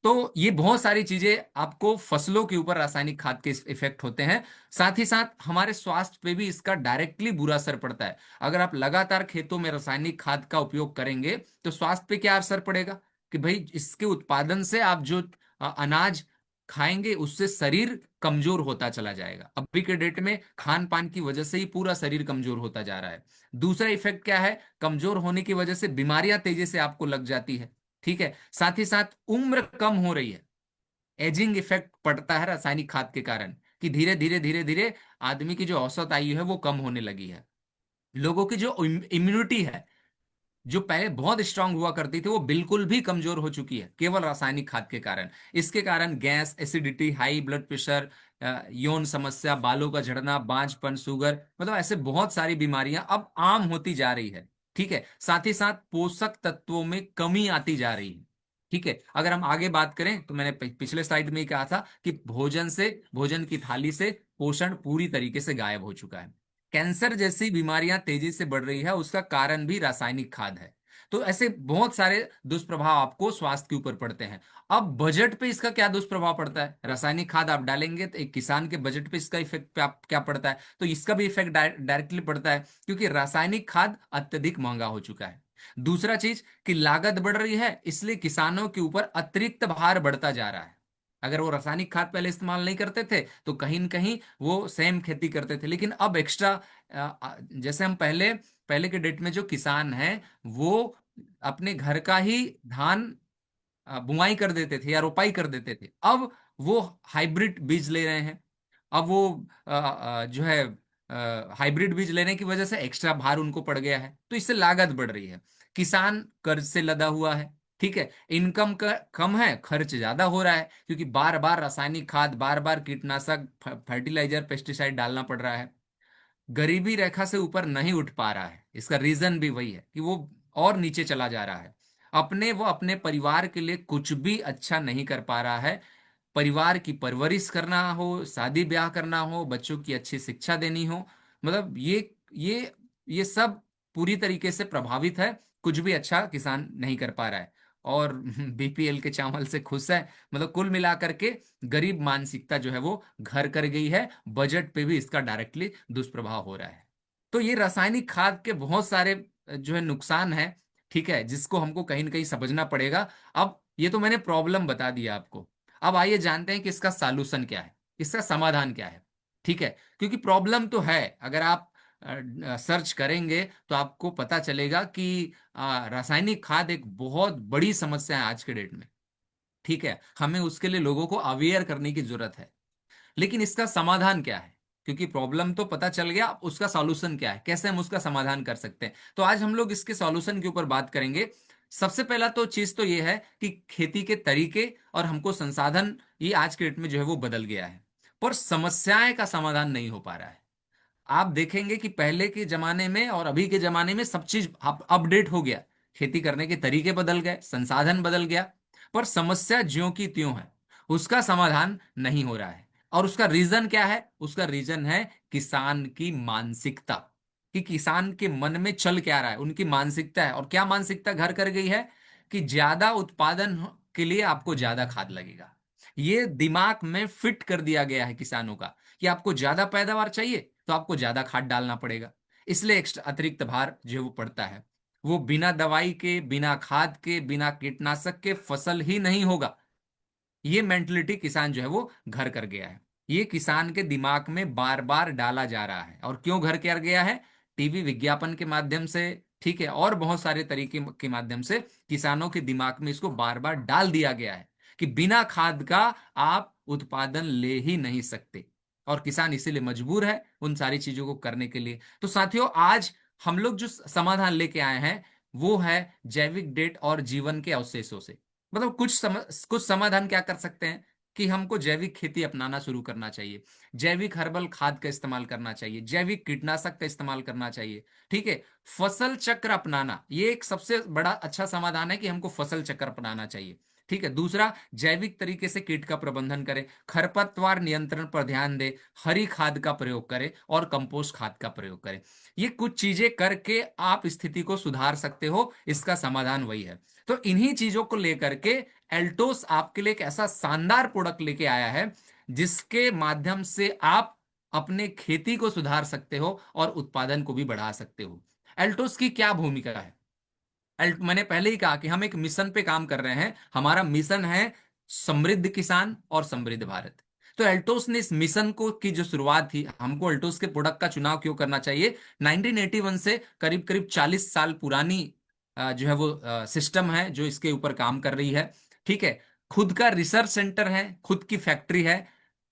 तो ये बहुत सारी चीजें आपको फसलों के ऊपर रासायनिक खाद के इफेक्ट होते हैं। साथ ही साथ हमारे स्वास्थ्य पे भी इसका डायरेक्टली बुरा असर पड़ता है। अगर आप लगातार खेतों में रासायनिक खाद का उपयोग करेंगे तो स्वास्थ्य पे क्या असर पड़ेगा कि भाई इसके उत्पादन से आप जो अनाज खाएंगे उससे शरीर कमजोर होता चला जाएगा। अभी के डेट में खान पान की वजह से ही पूरा शरीर कमजोर होता जा रहा है। दूसरा इफेक्ट क्या है, कमजोर होने की वजह से बीमारियां तेजी से आपको लग जाती है, ठीक है। साथ ही साथ उम्र कम हो रही है, एजिंग इफेक्ट पड़ता है रासायनिक खाद के कारण, कि धीरे धीरे धीरे धीरे आदमी की जो औसत आयु है वो कम होने लगी है। लोगों की जो इम्यूनिटी है, जो पहले बहुत स्ट्रांग हुआ करती थी, वो बिल्कुल भी कमजोर हो चुकी है केवल रासायनिक खाद के कारण। इसके कारण gas, acidity, high blood pressure, यौन समस्या, बालों का झड़ना, बांझपन, शुगर, मतलब ऐसे बहुत सारी बीमारियां अब आम होती जा रही है, ठीक है। साथ ही साथ पोषक तत्वों में कमी आती जा रही है, ठीक है। अगर हम आगे बात करें तो मैंने पिछले स्लाइड में ही कहा था कि भोजन की थाली से पोषण पूरी तरीके से गायब हो चुका है। कैंसर जैसी बीमारियां तेजी से बढ़ रही है, उसका कारण भी रासायनिक खाद है। तो ऐसे बहुत सारे दुष्प्रभाव आपको स्वास्थ्य के ऊपर पड़ते हैं। अब बजट पे इसका क्या दुष्प्रभाव पड़ता है, रासायनिक खाद आप डालेंगे तो एक किसान के बजट पे इसका इफेक्ट क्या पड़ता है, तो इसका भी इफेक्ट डायरेक्टली पड़ता है, क्योंकि रासायनिक खाद अत्यधिक महंगा हो चुका है। दूसरा चीज कि लागत बढ़ रही है, इसलिए किसानों के ऊपर अतिरिक्त भार बढ़ता जा रहा है। अगर वो रासायनिक खाद पहले इस्तेमाल नहीं करते थे तो कहीं न कहीं वो सेम खेती करते थे, लेकिन अब एक्स्ट्रा, जैसे हम पहले पहले के डेट में जो किसान हैं वो अपने घर का ही धान बुआई कर देते थे या रोपाई कर देते थे, अब वो हाइब्रिड बीज ले रहे हैं। अब वो जो है हाइब्रिड बीज लेने की वजह से एक्स्ट्रा भार उनको पड़ गया है, तो इससे लागत बढ़ रही है। किसान कर्ज से लदा हुआ है, ठीक है। इनकम का कम है, खर्च ज्यादा हो रहा है, क्योंकि बार बार रासायनिक खाद, बार बार कीटनाशक, फर्टिलाइजर, पेस्टिसाइड डालना पड़ रहा है। गरीबी रेखा से ऊपर नहीं उठ पा रहा है, इसका रीजन भी वही है कि वो और नीचे चला जा रहा है। वो अपने परिवार के लिए कुछ भी अच्छा नहीं कर पा रहा है। परिवार की परवरिश करना हो, शादी ब्याह करना हो, बच्चों की अच्छी शिक्षा देनी हो, मतलब ये सब पूरी तरीके से प्रभावित है। कुछ भी अच्छा किसान नहीं कर पा रहा है और बीपीएल के चावल से खुश है। मतलब कुल मिलाकर के गरीब मानसिकता जो है वो घर कर गई है। बजट पे भी इसका डायरेक्टली दुष्प्रभाव हो रहा है। तो ये रासायनिक खाद के बहुत सारे जो है नुकसान है, ठीक है, जिसको हमको कहीं ना कहीं समझना पड़ेगा। अब ये तो मैंने प्रॉब्लम बता दिया आपको, अब आइए जानते हैं कि इसका सॉल्यूशन क्या है, इसका समाधान क्या है, ठीक है। क्योंकि प्रॉब्लम तो है, अगर आप सर्च करेंगे तो आपको पता चलेगा कि रासायनिक खाद एक बहुत बड़ी समस्या है आज के डेट में, ठीक है। हमें उसके लिए लोगों को अवेयर करने की जरूरत है। लेकिन इसका समाधान क्या है, क्योंकि प्रॉब्लम तो पता चल गया, अब उसका सॉल्यूशन क्या है, कैसे हम उसका समाधान कर सकते हैं, तो आज हम लोग इसके सॉल्यूशन के ऊपर बात करेंगे। सबसे पहला तो चीज तो ये है कि खेती के तरीके और हमको संसाधन, ये आज के डेट में जो है वो बदल गया है, पर समस्याएं का समाधान नहीं हो पा रहा है। आप देखेंगे कि पहले के जमाने में और अभी के जमाने में सब चीज अपडेट हो गया। खेती करने के तरीके बदल गए, संसाधन बदल गया, पर समस्या ज्यों की त्यों है, उसका समाधान नहीं हो रहा है। और उसका रीजन क्या है? उसका रीजन है किसान की मानसिकता, कि किसान के मन में चल क्या रहा है, उनकी मानसिकता है। और क्या मानसिकता घर कर गई है? कि ज्यादा उत्पादन के लिए आपको ज्यादा खाद लगेगा। ये दिमाग में फिट कर दिया गया है किसानों का, कि आपको ज्यादा पैदावार चाहिए तो आपको ज्यादा खाद डालना पड़ेगा। इसलिए एक्स्ट्रा अतिरिक्त भार जो है वो पड़ता है। वो बिना दवाई के, बिना खाद के, बिना कीटनाशक के फसल ही नहीं होगा। ये मेंटलिटी किसान जो है वो घर कर गया है। ये किसान के दिमाग में बार बार डाला जा रहा है। और क्यों घर कर गया है? टीवी विज्ञापन के माध्यम से, ठीक है, और बहुत सारे तरीके के माध्यम से किसानों के दिमाग में इसको बार बार डाल दिया गया है कि बिना खाद का आप उत्पादन ले ही नहीं सकते। और किसान इसीलिए मजबूर है उन सारी चीजों को करने के लिए। तो साथियों, आज हम लोग जो समाधान लेके आए हैं वो है जैविक डेट और जीवन के अवशेषों से। मतलब कुछ समाधान क्या कर सकते हैं कि हमको जैविक खेती अपनाना शुरू करना चाहिए, जैविक हर्बल खाद का इस्तेमाल करना चाहिए, जैविक कीटनाशक का इस्तेमाल करना चाहिए, ठीक है। फसल चक्र अपनाना, ये एक सबसे बड़ा अच्छा समाधान है कि हमको फसल चक्र अपनाना चाहिए, ठीक है। दूसरा, जैविक तरीके से कीट का प्रबंधन करें, खरपतवार नियंत्रण पर ध्यान दें, हरी खाद का प्रयोग करें और कंपोस्ट खाद का प्रयोग करें। ये कुछ चीजें करके आप स्थिति को सुधार सकते हो। इसका समाधान वही है। तो इन्हीं चीजों को लेकर के एल्टोस आपके लिए एक ऐसा शानदार प्रोडक्ट लेके आया है जिसके माध्यम से आप अपने खेती को सुधार सकते हो और उत्पादन को भी बढ़ा सकते हो। एल्टोस की क्या भूमिका है? मैंने पहले ही कहा कि हम एक मिशन पे काम कर रहे हैं। हमारा मिशन है समृद्ध किसान और समृद्ध भारत। तो एल्टोस ने इस मिशन को की जो शुरुआत थी, हमको एल्टोस के प्रोडक्ट का चुनाव क्यों करना चाहिए? 1981 से करीब करीब 40 साल पुरानी जो है वो सिस्टम है जो इसके ऊपर काम कर रही है, ठीक है। खुद का रिसर्च सेंटर है, खुद की फैक्ट्री है।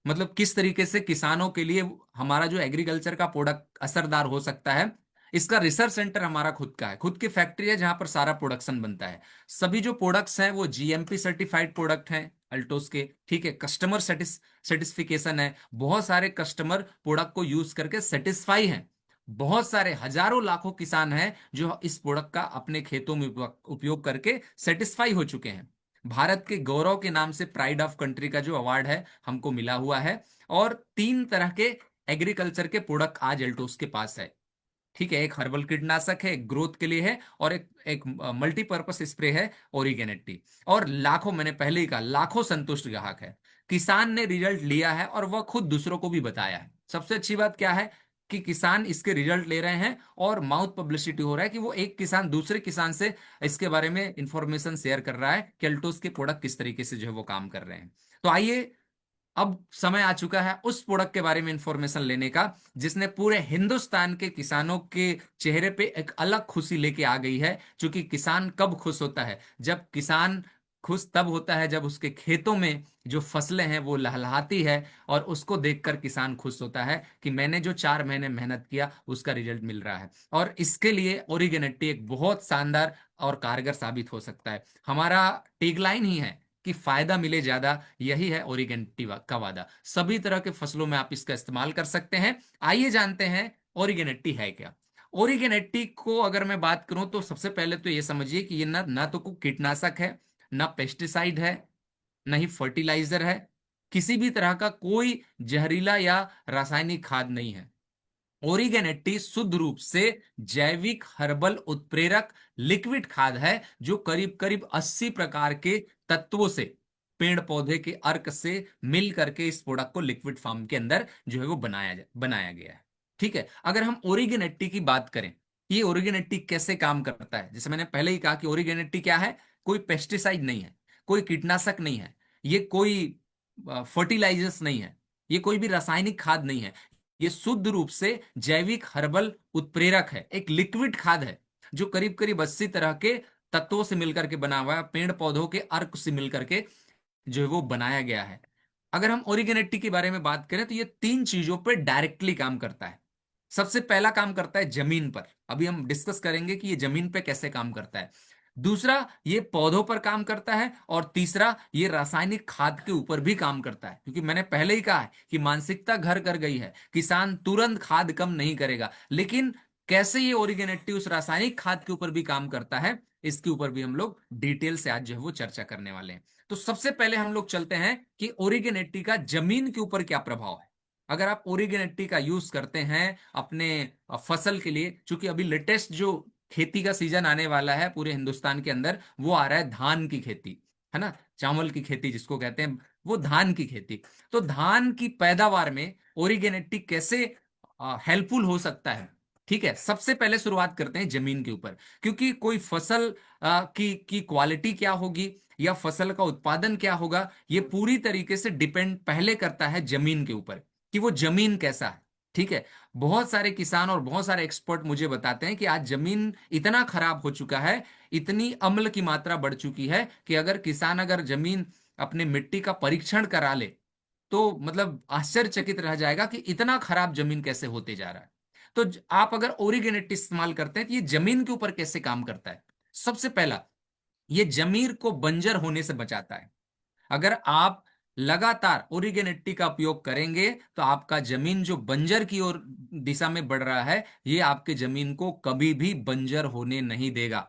मतलब किस तरीके से किसानों के लिए हमारा जो एग्रीकल्चर का प्रोडक्ट असरदार हो सकता है, इसका रिसर्च सेंटर हमारा खुद का है, खुद की फैक्ट्री है जहां पर सारा प्रोडक्शन बनता है। सभी जो प्रोडक्ट्स हैं वो जीएमपी सर्टिफाइड प्रोडक्ट हैं अल्टोस के, ठीक है। कस्टमर सेटिस्फिकेशन है, बहुत सारे कस्टमर प्रोडक्ट को यूज करके सेटिस्फाई हैं। बहुत सारे हजारों लाखों किसान हैं जो इस प्रोडक्ट का अपने खेतों में उपयोग करके सेटिस्फाई हो चुके हैं। भारत के गौरव के नाम से प्राइड ऑफ कंट्री का जो अवार्ड है हमको मिला हुआ है। और 3 तरह के एग्रीकल्चर के प्रोडक्ट आज एल्टोस के पास है, ठीक है। एक हर्बल कीटनाशक है, एक ग्रोथ के लिए है, और एक मल्टीपर्पस स्प्रे है ओरिगेनेटी। और लाखों, मैंने पहले ही कहा, लाखों संतुष्ट ग्राहक है। किसान ने रिजल्ट लिया है और वह खुद दूसरों को भी बताया है। सबसे अच्छी बात क्या है कि किसान इसके रिजल्ट ले रहे हैं और माउथ पब्लिसिटी हो रहा है कि वो एक किसान दूसरे किसान से इसके बारे में इंफॉर्मेशन शेयर कर रहा है कि अल्टोस के प्रोडक्ट किस तरीके से जो है वो काम कर रहे हैं। तो आइए, अब समय आ चुका है उस प्रोडक्ट के बारे में इंफॉर्मेशन लेने का जिसने पूरे हिंदुस्तान के किसानों के चेहरे पे एक अलग खुशी लेके आ गई है। क्योंकि किसान कब खुश होता है? जब किसान खुश तब होता है जब उसके खेतों में जो फसलें हैं वो लहलहाती है, और उसको देखकर किसान खुश होता है कि मैंने जो 4 महीने मेहनत किया उसका रिजल्ट मिल रहा है। और इसके लिए ओरिगेनेटी एक बहुत शानदार और कारगर साबित हो सकता है। हमारा टैगलाइन ही है कि फायदा मिले ज्यादा, यही है ओरिगेनेटी का वादा। सभी तरह के फसलों में आप इसका इस्तेमाल कर सकते हैं। आइए जानते हैं ओरिगेनेटी है क्या। ओरिगेनेटी को अगर मैं बात करूं तो सबसे पहले तो ये समझिए कि ये ना तो कोई कीटनाशक है, ना पेस्टिसाइड है, ना ही फर्टिलाइजर है, किसी भी तरह का कोई जहरीला या रासायनिक खाद नहीं है। ओरिगेनेटी शुद्ध रूप से जैविक हर्बल उत्प्रेरक लिक्विड खाद है जो करीब करीब 80 प्रकार के तत्वों से, पेड़ पौधे के अर्क से मिल करके इस प्रोडक्ट को लिक्विड फॉर्म के अंदर जो है वो बनाया गया है, ठीक है। अगर हम ओरिगेनेटी की बात करें, ये ओरिगेनेटी कैसे काम करता है, जैसे मैंने पहले ही कहा कि ओरिगेनेटी क्या है? कोई पेस्टिसाइड नहीं है, कोई कीटनाशक नहीं है, ये कोई फर्टिलाइजर्स नहीं है, ये कोई भी रासायनिक खाद नहीं है। ये शुद्ध रूप से जैविक हर्बल उत्प्रेरक है, एक लिक्विड खाद है जो करीब करीब 80 तरह के तत्वों से मिलकर के बना हुआ है, पेड़ पौधों के अर्क से मिलकर के जो है वो बनाया गया है। अगर हम ओरिगेनेटी के बारे में बात करें तो ये 3 चीजों पर डायरेक्टली काम करता है। सबसे पहला काम करता है जमीन पर, अभी हम डिस्कस करेंगे कि ये जमीन पे कैसे काम करता है। दूसरा, ये पौधों पर काम करता है। और तीसरा, ये रासायनिक खाद के ऊपर भी काम करता है। क्योंकि मैंने पहले ही कहा है कि मानसिकता घर कर गई है, किसान तुरंत खाद कम नहीं करेगा। लेकिन कैसे ये ओरिगेनेटी उस रासायनिक खाद के ऊपर भी काम करता है, इसके ऊपर भी हम लोग डिटेल से आज जो है वो चर्चा करने वाले हैं। तो सबसे पहले हम लोग चलते हैं कि ओरिगेनेटी का जमीन के ऊपर क्या प्रभाव है। अगर आप ओरिगेनेटी का यूज करते हैं अपने फसल के लिए, चूंकि अभी लेटेस्ट जो खेती का सीजन आने वाला है पूरे हिंदुस्तान के अंदर, वो आ रहा है धान की खेती, है ना, चावल की खेती जिसको कहते हैं, वो धान की खेती। तो धान की पैदावार में ओरिगेनेटी कैसे हेल्पफुल हो सकता है। ठीक है, सबसे पहले शुरुआत करते हैं जमीन के ऊपर, क्योंकि कोई फसल की क्वालिटी क्या होगी या फसल का उत्पादन क्या होगा, ये पूरी तरीके से डिपेंड पहले करता है जमीन के ऊपर, कि वो जमीन कैसा है। ठीक है, बहुत सारे किसान और बहुत सारे एक्सपर्ट मुझे बताते हैं कि आज जमीन इतना खराब हो चुका है, इतनी अम्ल की मात्रा बढ़ चुकी है कि अगर किसान अगर जमीन अपने मिट्टी का परीक्षण करा ले तो मतलब आश्चर्यचकित रह जाएगा कि इतना खराब जमीन कैसे होते जा रहा है। तो आप अगर ओरिगेनेट इस्तेमाल करते हैं तो ये जमीन के ऊपर कैसे काम करता है। सबसे पहला, ये जमीन को बंजर होने से बचाता है। अगर आप लगातार ओरिगेनेटी का उपयोग करेंगे तो आपका जमीन जो बंजर की ओर दिशा में बढ़ रहा है, ये आपके जमीन को कभी भी बंजर होने नहीं देगा।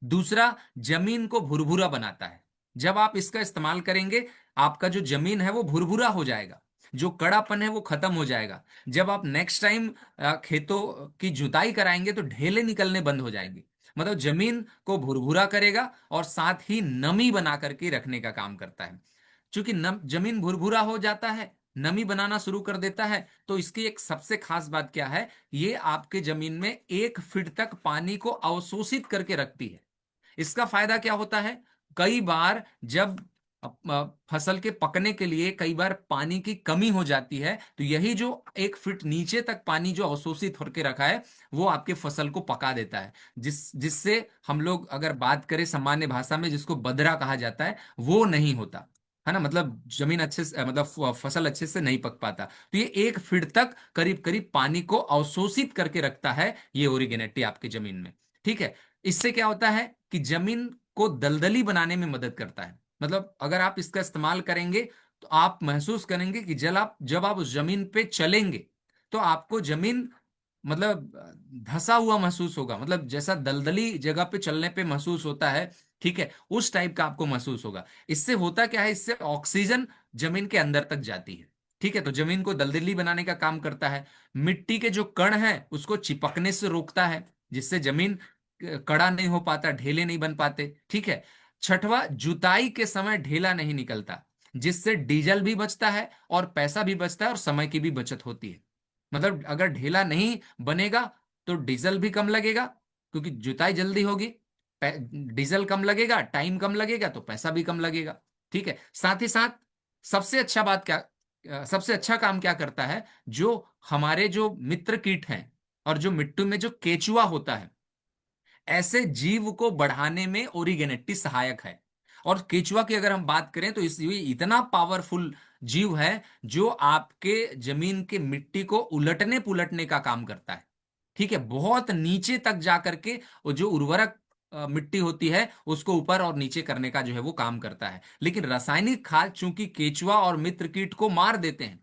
दूसरा, जमीन को भुरभुरा बनाता है। जब आप इसका इस्तेमाल करेंगे, आपका जो जमीन है वो भुरभुरा हो जाएगा, जो कड़ापन है वो खत्म हो जाएगा। जब आप नेक्स्ट टाइम खेतों की जुताई कराएंगे तो ढेले निकलने बंद हो जाएंगे। मतलब जमीन को भुरभुरा करेगा और साथ ही नमी बना करके रखने का काम करता है। चूंकि जमीन भुरभुरा हो जाता है, नमी बनाना शुरू कर देता है, तो इसकी एक सबसे खास बात क्या है, ये आपके जमीन में 1 फीट तक पानी को अवशोषित करके रखती है। इसका फायदा क्या होता है, कई बार जब फसल के पकने के लिए कई बार पानी की कमी हो जाती है, तो यही जो 1 फीट नीचे तक पानी जो अवशोषित होकर रखा है, वो आपके फसल को पका देता है, जिससे हम लोग अगर बात करें सामान्य भाषा में जिसको बदरा कहा जाता है, वो नहीं होता है ना, मतलब जमीन अच्छे से मतलब फसल अच्छे से नहीं पक पाता। तो ये 1 फीट तक करीब करीब पानी को अवशोषित करके रखता है ये ओरिगेनेटी आपके जमीन में। ठीक है, इससे क्या होता है कि जमीन को दलदली बनाने में मदद करता है। मतलब अगर आप इसका इस्तेमाल करेंगे तो आप महसूस करेंगे कि जब आप उस जमीन पे चलेंगे तो आपको जमीन मतलब धंसा हुआ महसूस होगा, मतलब जैसा दलदली जगह पे चलने पे महसूस होता है, ठीक है, उस टाइप का आपको महसूस होगा। इससे होता क्या है, इससे ऑक्सीजन जमीन के अंदर तक जाती है। ठीक है, तो जमीन को दलदली बनाने का काम करता है। मिट्टी के जो कण हैं उसको चिपकने से रोकता है, जिससे जमीन कड़ा नहीं हो पाता, ढेले नहीं बन पाते। ठीक है, छठवा, जुताई के समय ढेला नहीं निकलता, जिससे डीजल भी बचता है और पैसा भी बचता है और समय की भी बचत होती है। मतलब अगर ढेला नहीं बनेगा तो डीजल भी कम लगेगा, क्योंकि जुताई जल्दी होगी, डीजल कम लगेगा, टाइम कम लगेगा, तो पैसा भी कम लगेगा। ठीक है, साथ ही साथ सबसे अच्छा बात क्या, सबसे अच्छा काम क्या करता है, जो हमारे जो मित्र कीट हैं और जो मिट्टी में जो केचुआ होता है, ऐसे जीव को बढ़ाने में ओरिगेनेटी सहायक है। और केचुआ की अगर हम बात करें तो ये इतना पावरफुल जीव है जो आपके जमीन के मिट्टी को उलटने पुलटने का काम करता है। ठीक है, बहुत नीचे तक जा करके वो जो उर्वरक मिट्टी होती है उसको ऊपर और नीचे करने का जो है वो काम करता है। लेकिन रासायनिक खाद चूंकि केचुआ और मित्र कीट को मार देते हैं,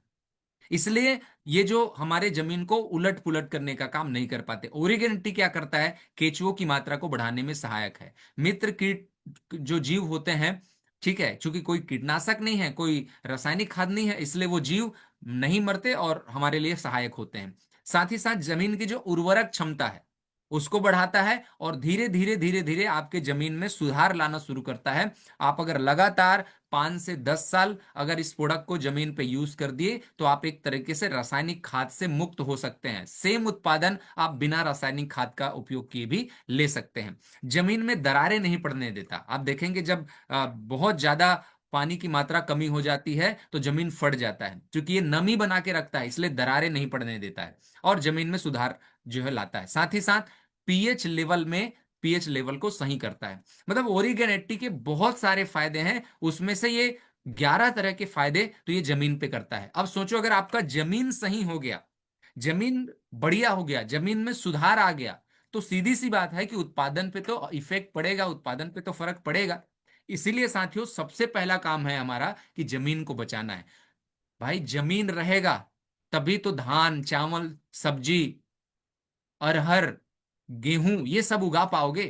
इसलिए ये जो हमारे जमीन को उलट पुलट करने का काम नहीं कर पाते। ओरिगेनेटी क्या करता है, केचुओं की मात्रा को बढ़ाने में सहायक है। मित्र कीट जो जीव होते हैं, ठीक है, क्योंकि कोई कीटनाशक नहीं है, कोई रासायनिक खाद नहीं है, इसलिए वो जीव नहीं मरते और हमारे लिए सहायक होते हैं। साथ ही साथ जमीन की जो उर्वरक क्षमता है उसको बढ़ाता है और धीरे धीरे धीरे धीरे आपके जमीन में सुधार लाना शुरू करता है। आप अगर लगातार 5 से 10 साल अगर इस प्रोडक्ट को जमीन पे यूज कर दिए तो आप एक तरीके से रासायनिक खाद से मुक्त हो सकते हैं। सेम उत्पादन आप बिना रासायनिक खाद का उपयोग किए भी ले सकते हैं। जमीन में दरारें नहीं पड़ने देता। आप देखेंगे जब बहुत ज्यादा पानी की मात्रा कमी हो जाती है तो जमीन फट जाता है, क्योंकि ये नमी बना के रखता है, इसलिए दरारें नहीं पड़ने देता है और जमीन में सुधार जो है लाता है। साथ ही साथ पीएच लेवल को सही करता है। मतलब ओरिगेनेटी के बहुत सारे फायदे हैं, उसमें से ये 11 तरह के फायदे तो ये जमीन पे करता है। अब सोचो अगर आपका जमीन सही हो गया, जमीन बढ़िया हो गया, जमीन में सुधार आ गया, तो सीधी सी बात है कि उत्पादन पे तो इफेक्ट पड़ेगा, उत्पादन पे तो फर्क पड़ेगा। इसीलिए साथियों सबसे पहला काम है हमारा कि जमीन को बचाना है। भाई जमीन रहेगा तभी तो धान, चावल, सब्जी, अरहर, गेहूं ये सब उगा पाओगे।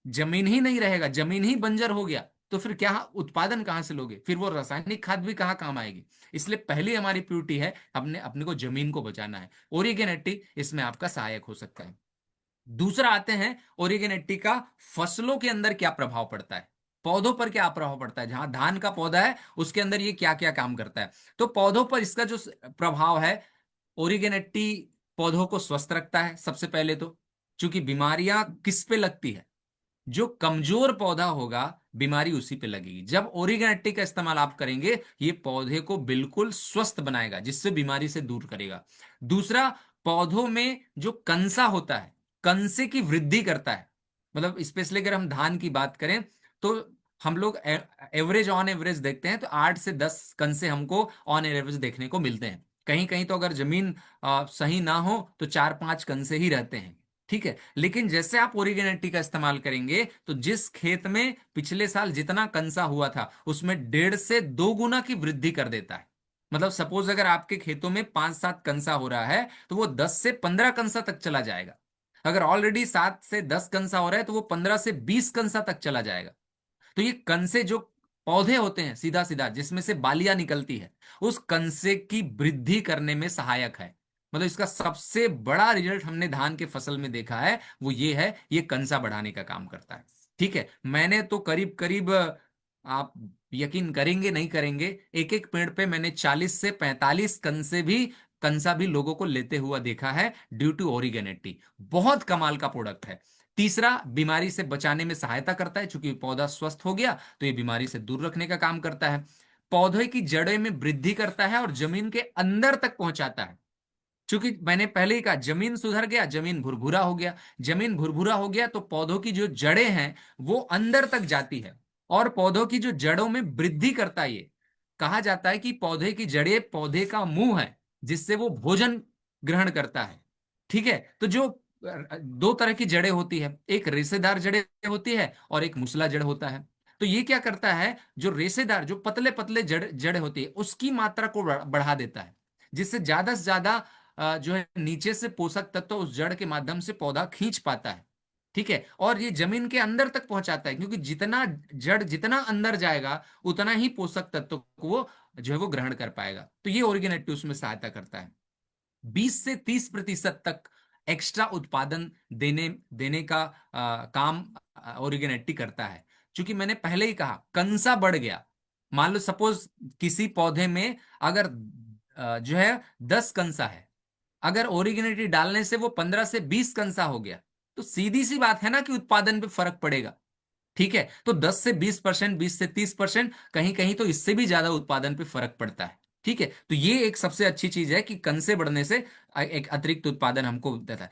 जमीन ही नहीं रहेगा, जमीन ही बंजर हो गया, तो फिर क्या उत्पादन कहाँ से लोगे? फिर वो रासायनिक खाद भी कहाँ काम आएगी? इसलिए पहली हमारी प्रियोरिटी है अपने अपने को जमीन को बचाना है। ओरिगेनेटी इसमें आपका सहायक हो सकता है। दूसरा आते हैं ओरिगेनेटी का फसलों के अंदर क्या प्रभाव पड़ता है, पौधों पर क्या प्रभाव पड़ता है। जहां धान का पौधा है उसके अंदर ये क्या क्या काम करता है। तो पौधों पर इसका जो प्रभाव है, ओरिगेनेटी पौधों को स्वस्थ रखता है सबसे पहले तो, क्योंकि बीमारियां किस पे लगती है, जो कमजोर पौधा होगा बीमारी उसी पे लगेगी। जब ओरिगेनेटी का इस्तेमाल आप करेंगे, ये पौधे को बिल्कुल स्वस्थ बनाएगा, जिससे बीमारी से दूर करेगा। दूसरा, पौधों में जो कंसा होता है, कंसे की वृद्धि करता है। मतलब स्पेशली अगर हम धान की बात करें तो हम लोग एवरेज ऑन एवरेज देखते हैं तो 8 से 10 कंसे हमको ऑन एवरेज देखने को मिलते हैं। कहीं कहीं तो अगर जमीन सही ना हो तो 4-5 कंसे ही रहते हैं। ठीक है, लेकिन जैसे आप ओरिगेनेटी का इस्तेमाल करेंगे तो जिस खेत में पिछले साल जितना कंसा हुआ था उसमें 1.5 से 2 गुना की वृद्धि कर देता है। मतलब सपोज अगर आपके खेतों में 5-7 कंसा हो रहा है तो वो 10 से 15 कंसा तक चला जाएगा। अगर ऑलरेडी 7 से 10 कंसा हो रहा है तो वो 15 से 20 कंसा तक चला जाएगा। तो ये कंसे जो पौधे होते हैं सीधा सीधा जिसमें से बालियां निकलती है, उस कंसे की वृद्धि करने में सहायक है। मतलब इसका सबसे बड़ा रिजल्ट हमने धान के फसल में देखा है, वो ये है, ये कंसा बढ़ाने का काम करता है। ठीक है, मैंने तो करीब करीब आप यकीन करेंगे नहीं करेंगे, एक एक पेड़ पे मैंने 40 से 45 कंसा भी लोगों को लेते हुआ देखा है, ड्यू टू ओरिगेनेटी। बहुत कमाल का प्रोडक्ट है। तीसरा, बीमारी से बचाने में सहायता करता है, क्योंकि पौधा स्वस्थ हो गया तो ये बीमारी से दूर रखने का काम करता है। पौधे की जड़ों में वृद्धि करता है और जमीन के अंदर तक पहुंचाता है। क्योंकि मैंने पहले ही कहा, जमीन सुधर गया, जमीन भुरभुरा हो गया। जमीन भुरभुरा हो गया तो पौधों की जो जड़ें हैं वो अंदर तक जाती है और पौधों की जो जड़ों में वृद्धि करता है। ये कहा जाता है कि पौधे की जड़ें पौधे का मुंह है, जिससे वो भोजन ग्रहण करता है। ठीक है, तो जो 2 तरह की जड़ें होती है, एक रेशेदार जड़ें होती है और एक मूसला जड़ होता है। तो ये क्या करता है, जो रेशेदार जो पतले पतले जड़ होती है उसकी मात्रा को बढ़ा देता है, जिससे ज्यादा से ज्यादा जो है नीचे से पोषक तत्व उस जड़ के माध्यम से पौधा खींच पाता है। ठीक है, और ये जमीन के अंदर तक पहुंचाता है, क्योंकि जितना जड़ जितना अंदर जाएगा उतना ही पोषक तत्व को वो जो है वो ग्रहण कर पाएगा। तो ये ओरिगेनेटिव उसमें सहायता करता है। 20 से 30% तक एक्स्ट्रा उत्पादन देने देने का काम ओरिगेनेटी करता है। क्योंकि मैंने पहले ही कहा, कंसा बढ़ गया। मान लो सपोज किसी पौधे में अगर जो है 10 कंसा है, अगर ओरिजिनेटी डालने से वो 15 से 20 कंसा हो गया, तो सीधी सी बात है ना कि उत्पादन पे फर्क पड़ेगा। ठीक है, तो 10 से 20%, 20 से 30%, कहीं कहीं तो इससे भी ज्यादा उत्पादन पे फर्क पड़ता है। ठीक है, तो ये एक सबसे अच्छी चीज है कि कंसे बढ़ने से एक अतिरिक्त उत्पादन हमको देता है।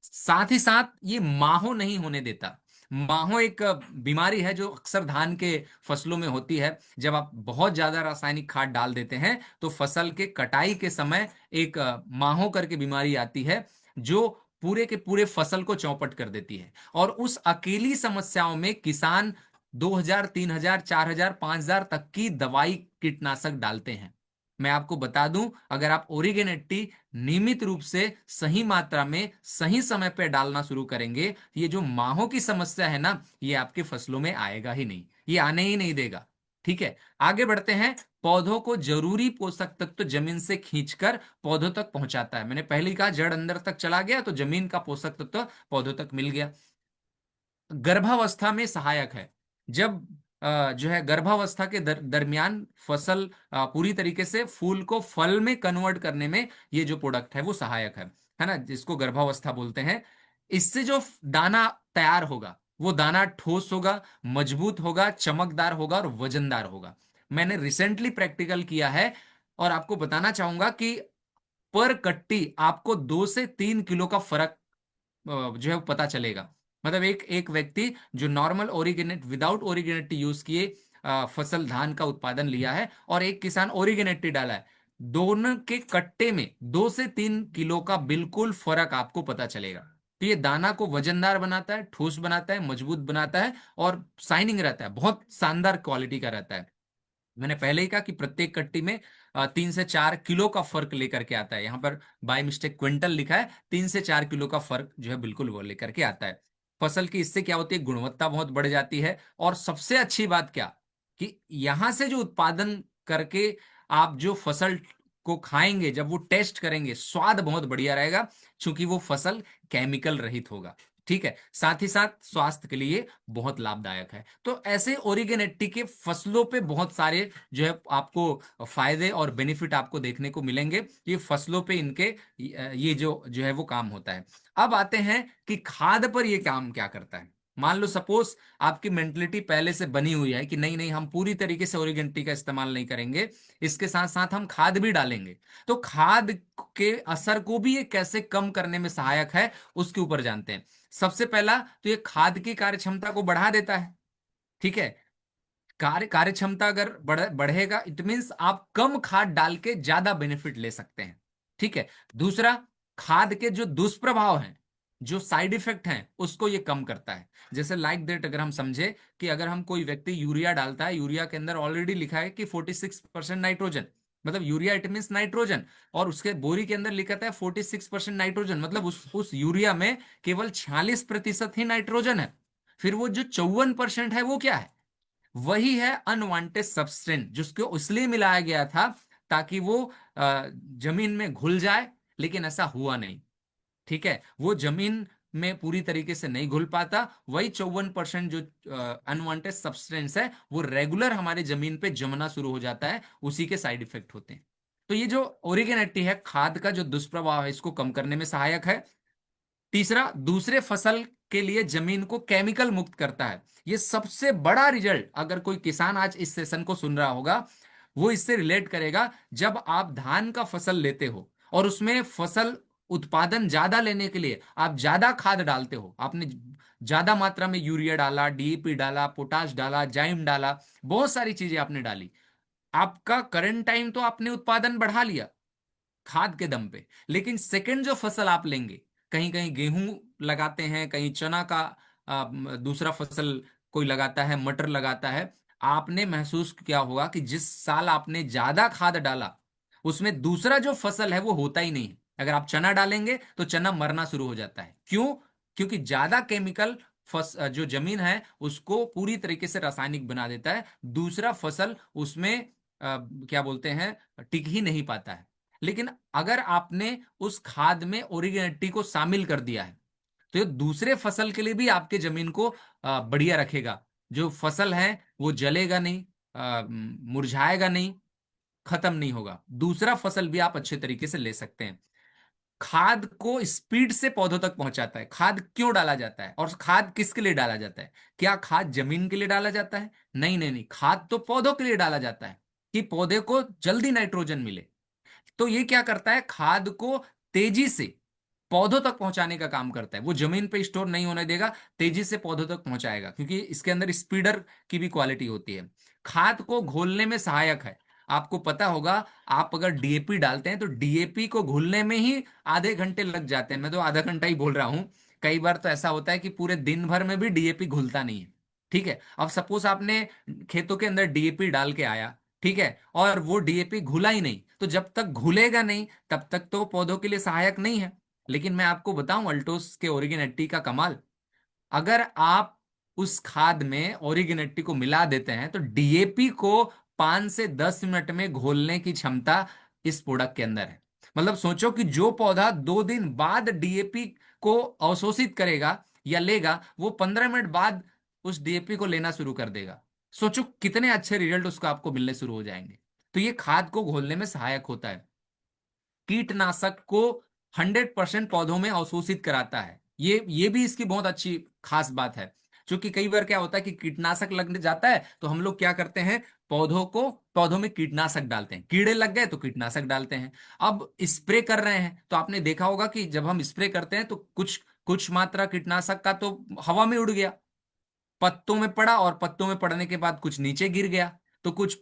साथ ही साथ ये माहो नहीं होने देता। माहो एक बीमारी है जो अक्सर धान के फसलों में होती है। जब आप बहुत ज्यादा रासायनिक खाद डाल देते हैं तो फसल के कटाई के समय एक माहो करके बीमारी आती है, जो पूरे के पूरे फसल को चौपट कर देती है। और उस अकेली समस्याओं में किसान 2,000, 3,000, 4,000, 5,000 तक की दवाई कीटनाशक डालते हैं। मैं आपको बता दूं, अगर आप ओरिगेनेटी नियमित रूप से सही मात्रा में सही समय पर डालना शुरू करेंगे, ये जो माहों की समस्या है ना, ये आपके फसलों में आएगा ही नहीं, ये आने ही नहीं देगा। ठीक है, आगे बढ़ते हैं। पौधों को जरूरी पोषक तत्व तो जमीन से खींचकर पौधों तक पहुंचाता है। मैंने पहले ही कहा, जड़ अंदर तक चला गया तो जमीन का पोषक तत्व तो पौधों तक मिल गया। गर्भावस्था में सहायक है। जब जो है गर्भावस्था के दरमियान फसल पूरी तरीके से फूल को फल में कन्वर्ट करने में ये जो प्रोडक्ट है वो सहायक है ना, जिसको गर्भावस्था बोलते हैं। इससे जो दाना तैयार होगा वो दाना ठोस होगा, मजबूत होगा, चमकदार होगा और वजनदार होगा। मैंने रिसेंटली प्रैक्टिकल किया है और आपको बताना चाहूंगा कि पर कट्टी आपको 2 से 3 किलो का फर्क जो है वो पता चलेगा। मतलब एक एक व्यक्ति जो नॉर्मल ओरिगेनेट विदाउट ओरिगेनेटी यूज किए फसल धान का उत्पादन लिया है, और एक किसान ओरिगेनेटी डाला है, दोनों के कट्टे में 2 से 3 किलो का बिल्कुल फर्क आपको पता चलेगा। तो ये दाना को वजनदार बनाता है, ठोस बनाता है, मजबूत बनाता है और शाइनिंग रहता है, बहुत शानदार क्वालिटी का रहता है। मैंने पहले ही कहा कि प्रत्येक कट्टी में 3 से 4 किलो का फर्क लेकर के आता है। यहाँ पर बाय मिस्टेक क्विंटल लिखा है, 3 से 4 किलो का फर्क जो है बिल्कुल वो लेकर के आता है। फसल की इससे क्या होती है, गुणवत्ता बहुत बढ़ जाती है। और सबसे अच्छी बात क्या, कि यहां से जो उत्पादन करके आप जो फसल को खाएंगे, जब वो टेस्ट करेंगे, स्वाद बहुत बढ़िया रहेगा, क्योंकि वो फसल केमिकल रहित होगा। ठीक है, साथ ही साथ स्वास्थ्य के लिए बहुत लाभदायक है। तो ऐसे ओरिगेनेटी के फसलों पे बहुत सारे जो है आपको फायदे और बेनिफिट आपको देखने को मिलेंगे। ये फसलों पे इनके ये जो है वो काम होता है। अब आते हैं कि खाद पर ये काम क्या करता है। मान लो सपोज आपकी मेंटलिटी पहले से बनी हुई है कि नहीं नहीं, हम पूरी तरीके से ओरिगेंटी का इस्तेमाल नहीं करेंगे, इसके साथ साथ हम खाद भी डालेंगे। तो खाद के असर को भी ये कैसे कम करने में सहायक है, उसके ऊपर जानते हैं। सबसे पहला तो ये खाद की कार्य क्षमता को बढ़ा देता है। ठीक है, कार्य क्षमता अगर बढ़ेगा, इट मीन्स आप कम खाद डाल के ज्यादा बेनिफिट ले सकते हैं। ठीक है, दूसरा, खाद के जो दुष्प्रभाव हैं, जो साइड इफेक्ट हैं, उसको ये कम करता है। जैसे लाइक दैट, अगर हम समझे कि अगर हम कोई व्यक्ति यूरिया डालता है, यूरिया के अंदर ऑलरेडी लिखा है कि 46% नाइट्रोजन, मतलब यूरिया इट मीन्स नाइट्रोजन, और उसके बोरी के अंदर लिखा है 46% नाइट्रोजन, मतलब उस यूरिया में केवल 46% ही नाइट्रोजन है। फिर वो जो 54% है वो क्या है, वही है अनवांटेड सब्सटेंस, जिसको इसलिए मिलाया गया था ताकि वो जमीन में घुल जाए, लेकिन ऐसा हुआ नहीं। ठीक है, वो जमीन में पूरी तरीके से नहीं घुल पाता। वही 54% जो अनवांटेड सब्सटेंस है, वो रेगुलर हमारे जमीन पे जमना शुरू हो जाता है, उसी के साइड इफेक्ट होते हैं। तो ये जो ओरिगेनेटी है, खाद का जो दुष्प्रभाव है, इसको कम करने में सहायक है। तीसरा, दूसरे फसल के लिए जमीन को केमिकल मुक्त करता है। ये सबसे बड़ा रिजल्ट, अगर कोई किसान आज इस सेशन को सुन रहा होगा, वो इससे रिलेट करेगा। जब आप धान का फसल लेते हो और उसमें फसल उत्पादन ज्यादा लेने के लिए आप ज्यादा खाद डालते हो, आपने ज्यादा मात्रा में यूरिया डाला, डीएपी डाला, पोटाश डाला, जाइम डाला, बहुत सारी चीजें आपने डाली, आपका करंट टाइम तो आपने उत्पादन बढ़ा लिया खाद के दम पे। लेकिन सेकंड जो फसल आप लेंगे, कहीं कहीं गेहूं लगाते हैं, कहीं चना का दूसरा फसल कोई लगाता है, मटर लगाता है, आपने महसूस किया होगा कि जिस साल आपने ज्यादा खाद डाला, उसमें दूसरा जो फसल है वो होता ही नहीं है। अगर आप चना डालेंगे तो चना मरना शुरू हो जाता है। क्यों? क्योंकि ज्यादा केमिकल जो जमीन है उसको पूरी तरीके से रासायनिक बना देता है, दूसरा फसल उसमें क्या बोलते हैं, टिक ही नहीं पाता है। लेकिन अगर आपने उस खाद में ओरिगेनेटी को शामिल कर दिया है, तो ये दूसरे फसल के लिए भी आपके जमीन को बढ़िया रखेगा। जो फसल है वो जलेगा नहीं, मुरझाएगा नहीं, खत्म नहीं होगा, दूसरा फसल भी आप अच्छे तरीके से ले सकते हैं। खाद को स्पीड से पौधों तक पहुंचाता है। खाद क्यों डाला जाता है, और खाद किसके लिए डाला जाता है? क्या खाद जमीन के लिए डाला जाता है? नहीं नहीं नहीं, खाद तो पौधों के लिए डाला जाता है, कि पौधे को जल्दी नाइट्रोजन मिले। तो ये क्या करता है, खाद को तेजी से पौधों तक पहुंचाने का काम करता है। वो जमीन पे स्टोर नहीं होने देगा, तेजी से पौधों तक पहुंचाएगा, क्योंकि इसके अंदर स्पीडर की भी क्वालिटी होती है। खाद को घोलने में सहायक है। आपको पता होगा, आप अगर डीएपी डालते हैं तो डीएपी को घुलने में ही आधे घंटे लग जाते हैं। मैं तो आधा घंटा ही बोल रहा हूं, कई बार तो ऐसा होता है कि पूरे दिन भर में भी डीएपी घुलता नहीं है। ठीक है, अब सपोज आपने खेतों के अंदर डीएपी डाल के आया, ठीक है, और वो डीएपी घुला ही नहीं, तो जब तक घुलेगा नहीं तब तक तो पौधों के लिए सहायक नहीं है। लेकिन मैं आपको बताऊं अल्टोस के ओरिजिनेटी का कमाल, अगर आप उस खाद में ओरिजिनेटी को मिला देते हैं तो डीएपी को 5 से 10 मिनट में घोलने की क्षमता इस प्रोडक्ट के अंदर है। मतलब सोचो कि जो पौधा 2 दिन बाद डीएपी को अवशोषित करेगा या लेगा, वो 15 मिनट बाद उस डीएपी को लेना शुरू कर देगा। सोचो कितने अच्छे रिजल्ट उसको आपको मिलने शुरू हो जाएंगे। तो ये खाद को घोलने में सहायक होता है। कीटनाशक को 100% पौधों में अवशोषित कराता है। ये भी इसकी बहुत अच्छी खास बात है। क्योंकि कई बार क्या होता है कि कीटनाशक लग जाता है तो हम लोग क्या करते हैं, पौधों में कीटनाशक डालते हैं, कीड़े लग गए तो कीटनाशक डालते हैं। अब स्प्रे कर रहे हैं तो आपने देखा होगा कि जब हम स्प्रे करते हैं तो कुछ कुछ मात्रा कीटनाशक का तो हवा में उड़ गया, पत्तों में पड़ा, और पत्तों में पड़ने के बाद कुछ नीचे गिर गया, तो कुछ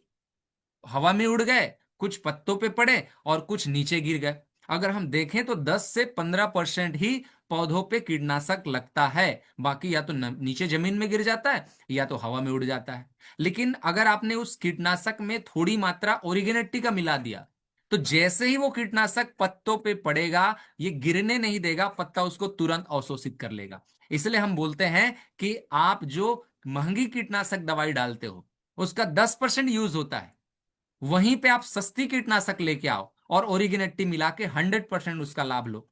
हवा में उड़ गए, कुछ पत्तों पे पड़े और कुछ नीचे गिर गए। अगर हम देखें तो 10 से 15% ही पौधों पे कीटनाशक लगता है, बाकी या तो नीचे जमीन में गिर जाता है या तो हवा में उड़ जाता है। लेकिन अगर आपने उस कीटनाशक में थोड़ी मात्रा ओरिगेनेटी का मिला दिया, तो जैसे ही वो कीटनाशक पत्तों पे पड़ेगा, ये गिरने नहीं देगा, पत्ता उसको तुरंत अवशोषित कर लेगा। इसलिए हम बोलते हैं कि आप जो महंगी कीटनाशक दवाई डालते हो उसका 10% यूज होता है, वहीं पे आप सस्ती कीटनाशक लेके आओ और ओरिजिनेटी मिला के 100% उसका लाभ लो।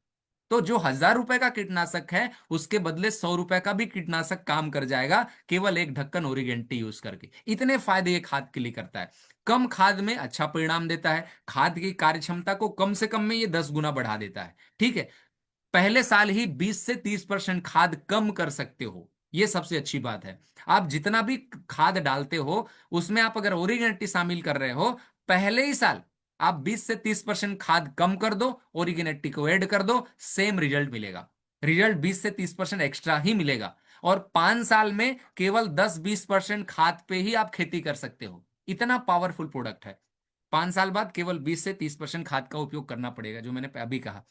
तो जो 1,000 रुपए का कीटनाशक है उसके बदले 100 रुपए का भी कीटनाशक काम कर जाएगा, केवल एक ढक्कन ओरिगेंटी यूज करके। इतने फायदे ये खाद के लिए करता है। कम खाद में अच्छा परिणाम देता है, खाद की कार्य क्षमता को कम से कम में ये 10 गुना बढ़ा देता है। ठीक है, पहले साल ही 20 से 30% खाद कम कर सकते हो, ये सबसे अच्छी बात है। आप जितना भी खाद डालते हो उसमें आप अगर ओरिजिनेटी शामिल कर रहे हो, पहले ही साल आप 20 से 30% खाद कम कर दो, ओरिजिनेटी को ऐड कर दो, सेम रिजल्ट मिलेगा। रिजल्ट 20 से 30% एक्स्ट्रा ही मिलेगा। और 5 साल में केवल 10-20% खाद पे ही आप खेती कर सकते हो। इतना पावरफुल प्रोडक्ट है। 5 साल बाद केवल 20 से 30% खाद का उपयोग करना पड़ेगा, जो मैंने अभी कहा।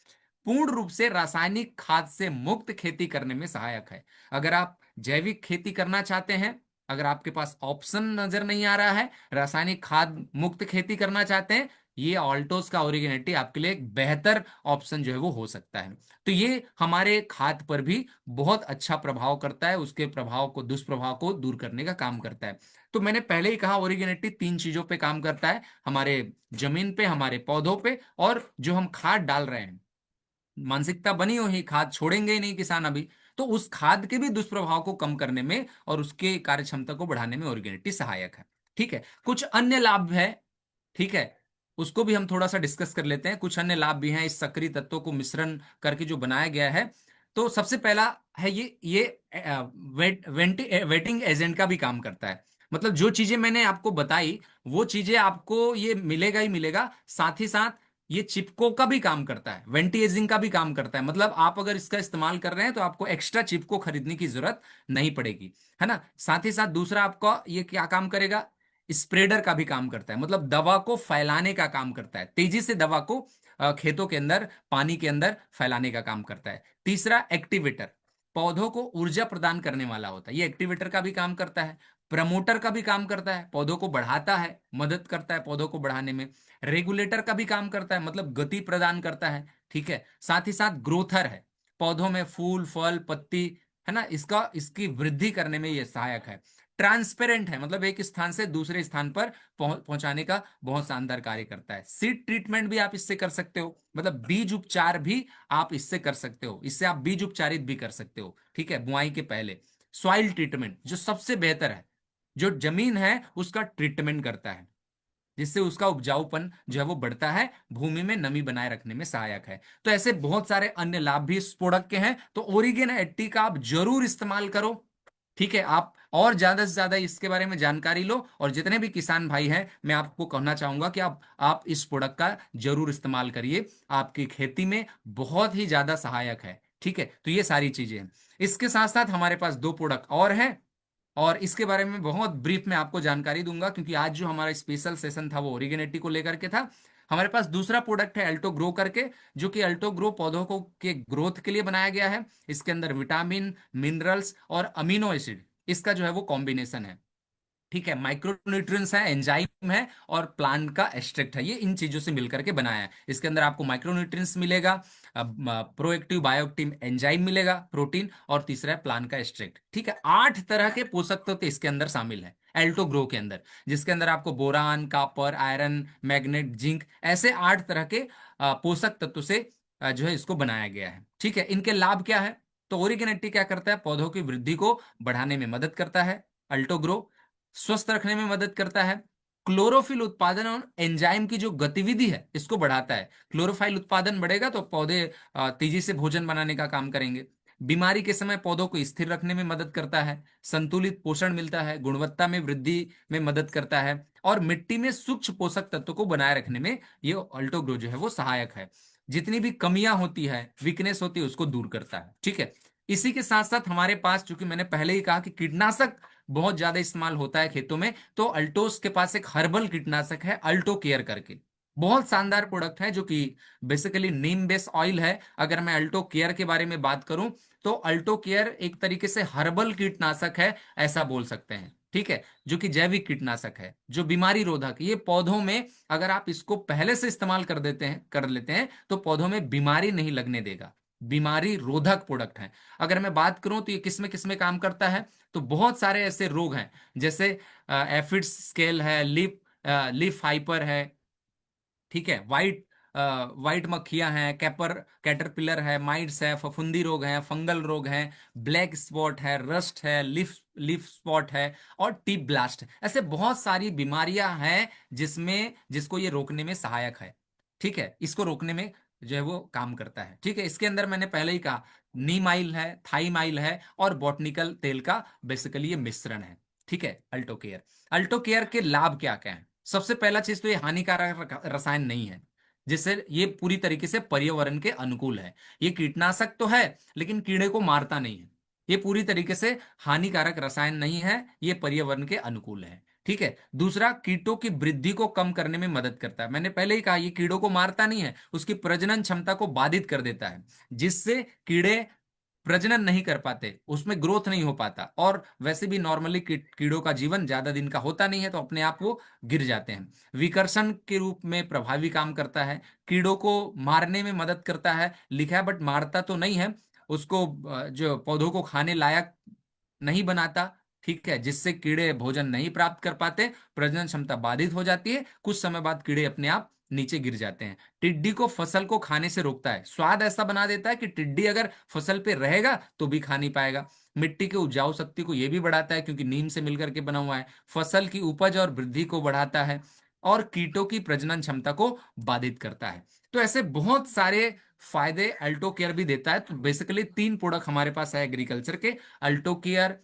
पूर्ण रूप से रासायनिक खाद से मुक्त खेती करने में सहायक है। अगर आप जैविक खेती करना चाहते हैं, अगर आपके पास ऑप्शन नजर नहीं आ रहा है, रासायनिक खाद मुक्त खेती करना चाहते हैं, ये ऑल्टोस का ओरिजिनेटी आपके लिए एक बेहतर ऑप्शन जो है वो हो सकता है। तो ये हमारे खाद पर भी बहुत अच्छा प्रभाव करता है, उसके प्रभाव को, दुष्प्रभाव को दूर करने का काम करता है। तो मैंने पहले ही कहा, ओरिजिनेटी 3 चीजों पे काम करता है, हमारे जमीन पे, हमारे पौधों पे, और जो हम खाद डाल रहे हैं। मानसिकता बनी हुई, खाद छोड़ेंगे ही नहीं किसान अभी, तो उस खाद के भी दुष्प्रभाव को कम करने में और उसके कार्य क्षमता को बढ़ाने में ऑर्गेनिटी सहायक है। ठीक है, कुछ अन्य लाभ है, ठीक है, उसको भी हम थोड़ा सा डिस्कस कर लेते हैं। कुछ अन्य लाभ भी हैं इस सक्रिय तत्वों को मिश्रण करके जो बनाया गया है। तो सबसे पहला है, ये वेटिंग एजेंट का भी काम करता है। मतलब जो चीजें मैंने आपको बताई वो चीजें आपको ये मिलेगा ही मिलेगा, साथ ही साथ ये चिपको का भी काम करता है, वेंटी एजिंग का भी काम करता है। मतलब आप अगर इसका इस्तेमाल कर रहे हैं तो आपको एक्स्ट्रा चिपको खरीदने की जरूरत नहीं पड़ेगी, है ना। साथ ही साथ दूसरा आपका ये क्या काम करेगा, स्प्रेडर का भी काम करता है, मतलब दवा को फैलाने का काम करता है, तेजी से दवा को खेतों के अंदर, पानी के अंदर फैलाने का काम करता है। तीसरा एक्टिवेटर, पौधों को ऊर्जा प्रदान करने वाला होता है, ये एक्टिवेटर का भी काम करता है। प्रमोटर का भी काम करता है, पौधों को बढ़ाता है, मदद करता है पौधों को बढ़ाने में। रेगुलेटर का भी काम करता है, मतलब गति प्रदान करता है। ठीक है, साथ ही साथ ग्रोथर है, पौधों में फूल, फल, पत्ती, है ना, इसकी वृद्धि करने में यह सहायक है। ट्रांसपेरेंट है, मतलब एक स्थान से दूसरे स्थान पर पहुंचाने का बहुत शानदार कार्य करता है। सीड ट्रीटमेंट भी आप इससे कर सकते हो, मतलब बीज उपचार भी आप इससे कर सकते हो, इससे आप बीज उपचारित भी कर सकते हो। ठीक है, बुआई के पहले। सॉइल ट्रीटमेंट जो सबसे बेहतर है, जो जमीन है उसका ट्रीटमेंट करता है, जिससे उसका उपजाऊपन जो है वो बढ़ता है, भूमि में नमी बनाए रखने में सहायक है। तो ऐसे बहुत सारे अन्य लाभ भी इस प्रोडक्ट के हैं। तो ओरिगेन 80 का आप जरूर इस्तेमाल करो। ठीक है, आप और ज्यादा से ज्यादा इसके बारे में जानकारी लो, और जितने भी किसान भाई हैं मैं आपको कहना चाहूंगा कि आप इस प्रोडक्ट का जरूर इस्तेमाल करिए, आपकी खेती में बहुत ही ज्यादा सहायक है। ठीक है, तो ये सारी चीजें हैं। इसके साथ साथ हमारे पास 2 प्रोडक्ट और हैं, और इसके बारे में बहुत ब्रीफ में आपको जानकारी दूंगा, क्योंकि आज जो हमारा स्पेशल सेशन था वो ओरिजिनेटी को लेकर के था। हमारे पास दूसरा प्रोडक्ट है अल्टो ग्रो करके, जो कि अल्टो ग्रो पौधों को के ग्रोथ के लिए बनाया गया है। इसके अंदर विटामिन, मिनरल्स और अमीनो एसिड, इसका जो है वो कॉम्बिनेशन है। ठीक है, माइक्रोन्यूट्रिएंट्स है, एंजाइम है, और प्लांट का एक्सट्रैक्ट है, ये इन चीजों से मिलकर के बनाया है। इसके अंदर आपको माइक्रोन्यूट्रिएंट्स मिलेगा, प्रोएक्टिव बायोएक्टिव एंजाइम मिलेगा, प्रोटीन, और तीसरा है प्लांट का एक्सट्रैक्ट। ठीक है, 8 तरह के पोषक तत्व इसके अंदर शामिल है एल्टो ग्रो के अंदर, जिसके अंदर आपको boron, copper, iron, magnet, zinc, ऐसे 8 तरह के पोषक तत्व से जो है इसको बनाया गया है। ठीक है, इनके लाभ क्या है? तो ओरिगेनेटी क्या करता है? पौधों की वृद्धि को बढ़ाने में मदद करता है। अल्टो ग्रो स्वस्थ रखने में मदद करता है। क्लोरोफिल उत्पादन और एंजाइम की जो गतिविधि है इसको बढ़ाता है। क्लोरोफाइल उत्पादन बढ़ेगा तो पौधे तेजी से भोजन बनाने का काम करेंगे। बीमारी के समय पौधों को स्थिर रखने में मदद करता है। संतुलित पोषण मिलता है, गुणवत्ता में वृद्धि में मदद करता है, और मिट्टी में सूक्ष्म पोषक तत्व को बनाए रखने में ये अल्टोग्रो जो है वो सहायक है। जितनी भी कमियां होती है, वीकनेस होती है, उसको दूर करता है। ठीक है, इसी के साथ साथ हमारे पास, चूंकि मैंने पहले ही कहा कि कीटनाशक बहुत ज्यादा इस्तेमाल होता है खेतों में, तो अल्टोस के पास एक हर्बल कीटनाशक है अल्टो केयर करके, बहुत शानदार प्रोडक्ट है, जो कि बेसिकली नीम बेस ऑयल है। अगर मैं अल्टो केयर के बारे में बात करूं तो अल्टो केयर एक तरीके से हर्बल कीटनाशक है, ऐसा बोल सकते हैं। ठीक है, जो कि जैविक कीटनाशक है, जो बीमारी रोधक। ये पौधों में अगर आप इसको पहले से इस्तेमाल कर लेते हैं तो पौधों में बीमारी नहीं लगने देगा। बीमारी रोधक प्रोडक्ट है। अगर मैं बात करूं तो ये किस में काम करता है, तो बहुत सारे ऐसे रोग हैं, जैसे एफिड्स स्केल है, लीफ हाइपर है, ठीक है, वाइट मक्खियां हैं, कैटरपिलर है, माइट्स है, फफूंदी रोग है, फंगल रोग है, ब्लैक स्पॉट है, रस्ट है, लीफ स्पॉट है, और टिप ब्लास्ट। ऐसे बहुत सारी बीमारियां हैं जिसको ये रोकने में सहायक है। ठीक है, इसको रोकने में जो है वो काम करता है। ठीक है, इसके अंदर मैंने पहले ही कहा, नीम ऑयल है, थाइम ऑयल है, और बॉटनिकल तेल का बेसिकली ये मिश्रण है। ठीक है, अल्टो केयर। अल्टो केयर के लाभ क्या क्या है? सबसे पहला चीज तो ये हानिकारक रसायन नहीं है, जिससे ये पूरी तरीके से पर्यावरण के अनुकूल है। ये कीटनाशक तो है, लेकिन कीड़े को मारता नहीं है। ये पूरी तरीके से हानिकारक रसायन नहीं है, ये पर्यावरण के अनुकूल है। ठीक है, दूसरा, कीटों की वृद्धि को कम करने में मदद करता है। मैंने पहले ही कहा, ये कीड़ों को मारता नहीं है, उसकी प्रजनन क्षमता को बाधित कर देता है, जिससे कीड़े प्रजनन नहीं कर पाते, उसमें ग्रोथ नहीं हो पाता, और वैसे भी नॉर्मली कीड़ों का जीवन ज्यादा दिन का होता नहीं है, तो अपने आप वो गिर जाते हैं। विकर्षण के रूप में प्रभावी काम करता है, कीड़ों को मारने में मदद करता है, लिखा है, बट मारता तो नहीं है, उसको जो पौधों को खाने लायक नहीं बनाता। ठीक है, जिससे कीड़े भोजन नहीं प्राप्त कर पाते, प्रजनन क्षमता बाधित हो जाती है, कुछ समय बाद कीड़े अपने आप नीचे गिर जाते हैं। टिड्डी को फसल को खाने से रोकता है, स्वाद ऐसा बना देता है कि टिड्डी अगर फसल पे रहेगा तो भी खा नहीं पाएगा। मिट्टी की उपजाऊ शक्ति को यह भी बढ़ाता है, क्योंकि नीम से मिलकर के बना हुआ है। फसल की उपज और वृद्धि को बढ़ाता है, और कीटों की प्रजनन क्षमता को बाधित करता है। तो ऐसे बहुत सारे फायदे अल्टो केयर भी देता है। तो बेसिकली 3 प्रोडक्ट हमारे पास है एग्रीकल्चर के, अल्टो केयर,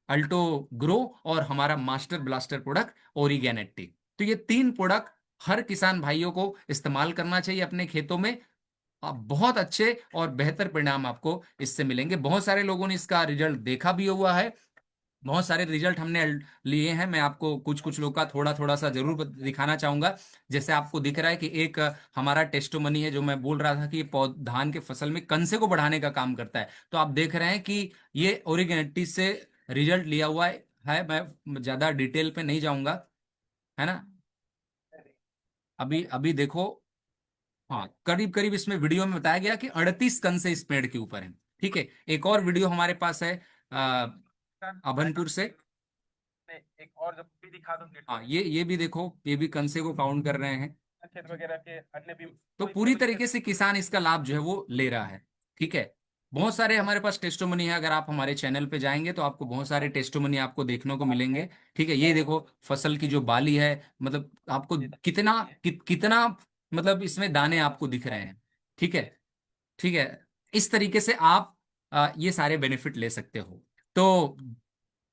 अल्टो ग्रो, और हमारा मास्टर ब्लास्टर प्रोडक्ट ओरिगेनेटी। तो ये 3 प्रोडक्ट हर किसान भाइयों को इस्तेमाल करना चाहिए अपने खेतों में। आप बहुत अच्छे और बेहतर परिणाम आपको इससे मिलेंगे। बहुत सारे लोगों ने इसका रिजल्ट देखा भी हुआ है, बहुत सारे रिजल्ट हमने लिए हैं। मैं आपको कुछ कुछ लोग का थोड़ा थोड़ा सा जरूर दिखाना चाहूंगा। जैसे आपको दिख रहा है कि एक हमारा टेस्टोमनी है, जो मैं बोल रहा था कि ये धान के फसल में कंसे को बढ़ाने का काम करता है। तो आप देख रहे हैं कि ये ओरिगेनेटी से रिजल्ट लिया हुआ है। मैं ज्यादा डिटेल पे नहीं जाऊंगा, है ना। अभी अभी देखो, हाँ, करीब करीब इसमें वीडियो में बताया गया कि 38 कंसे इस पेड़ के ऊपर है। ठीक है, एक और वीडियो हमारे पास है अभनपुर से। एक और जब भी दिखा दूं हाँ, ये भी देखो, ये भी कंसे को काउंट कर रहे हैं। खेत वगैरह के अन्य भी तो पूरी तरीके से किसान इसका लाभ जो है वो ले रहा है। ठीक है, बहुत सारे हमारे पास टेस्टोमनी है। अगर आप हमारे चैनल पे जाएंगे तो आपको बहुत सारे टेस्टोमनी आपको देखने को मिलेंगे। ठीक है, ये देखो फसल की जो बाली है, मतलब आपको कितना मतलब इसमें दाने आपको दिख रहे हैं। ठीक है, ठीक है, इस तरीके से आप ये सारे बेनिफिट ले सकते हो। तो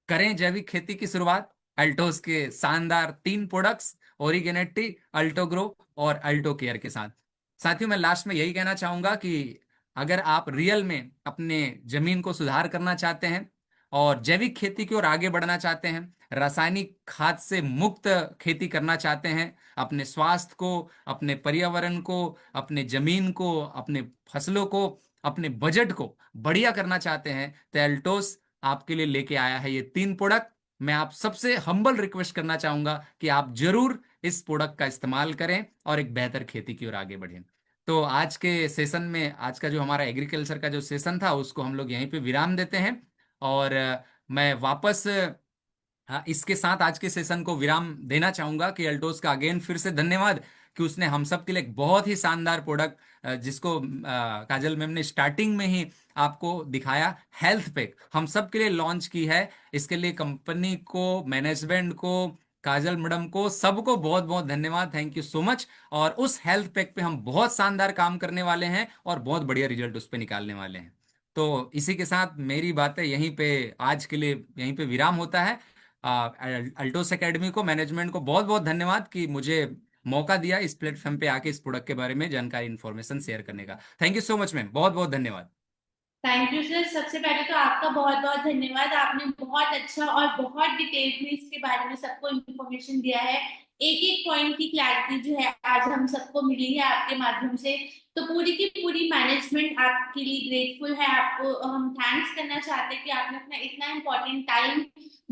करें जैविक खेती की शुरुआत अल्टोस के शानदार 3 प्रोडक्ट्स, ओरिगेनेटी, अल्टो ग्रो और अल्टो केयर के साथ। साथियों, मैं लास्ट में यही कहना चाहूंगा कि अगर आप रियल में अपने जमीन को सुधार करना चाहते हैं और जैविक खेती की ओर आगे बढ़ना चाहते हैं, रासायनिक खाद से मुक्त खेती करना चाहते हैं, अपने स्वास्थ्य को, अपने पर्यावरण को, अपने जमीन को, अपने फसलों को, अपने बजट को बढ़िया करना चाहते हैं, तो एल्टोस आपके लिए लेके आया है ये 3 प्रोडक्ट। मैं आप सबसे हम्बल रिक्वेस्ट करना चाहूंगा कि आप जरूर इस प्रोडक्ट का इस्तेमाल करें और एक बेहतर खेती की ओर आगे बढ़ें। तो आज के सेशन में, आज का जो हमारा एग्रीकल्चर का जो सेशन था, उसको हम लोग यहीं पे विराम देते हैं। और मैं वापस इसके साथ आज के सेशन को विराम देना चाहूंगा कि अल्टोस का अगेन फिर से धन्यवाद कि उसने हम सब के लिए एक बहुत ही शानदार प्रोडक्ट, जिसको काजल मैम ने स्टार्टिंग में ही आपको दिखाया, हेल्थ पैक, हम सब के लिए लॉन्च की है। इसके लिए कंपनी को, मैनेजमेंट को, काजल मैडम को, सबको बहुत बहुत धन्यवाद, थैंक यू सो मच। और उस हेल्थ पैक पे हम बहुत शानदार काम करने वाले हैं और बहुत बढ़िया रिजल्ट उस पर निकालने वाले हैं। तो इसी के साथ मेरी बातें यहीं पे आज के लिए यहीं पे विराम होता है। अल्टोस एकेडमी को, मैनेजमेंट को बहुत बहुत धन्यवाद कि मुझे मौका दिया इस प्लेटफॉर्म पे आके इस प्रोडक्ट के बारे में जानकारी, इन्फॉर्मेशन शेयर करने का। Thank you so much ma'am, बहुत बहुत धन्यवाद। Thank you sir. सबसे पहले तो आपका बहुत बहुत धन्यवाद। आपने बहुत अच्छा और बहुत डिटेल में इसके बारे में सबको इन्फॉर्मेशन दिया है एक एक पॉइंट की क्लैरिटी जो है आज हम सबको मिली है आपके माध्यम से। तो पूरी की पूरी मैनेजमेंट आपके लिए ग्रेटफुल है। आपको हम थैंक्स करना चाहते हैं कि आपने अपना इतना इम्पोर्टेंट टाइम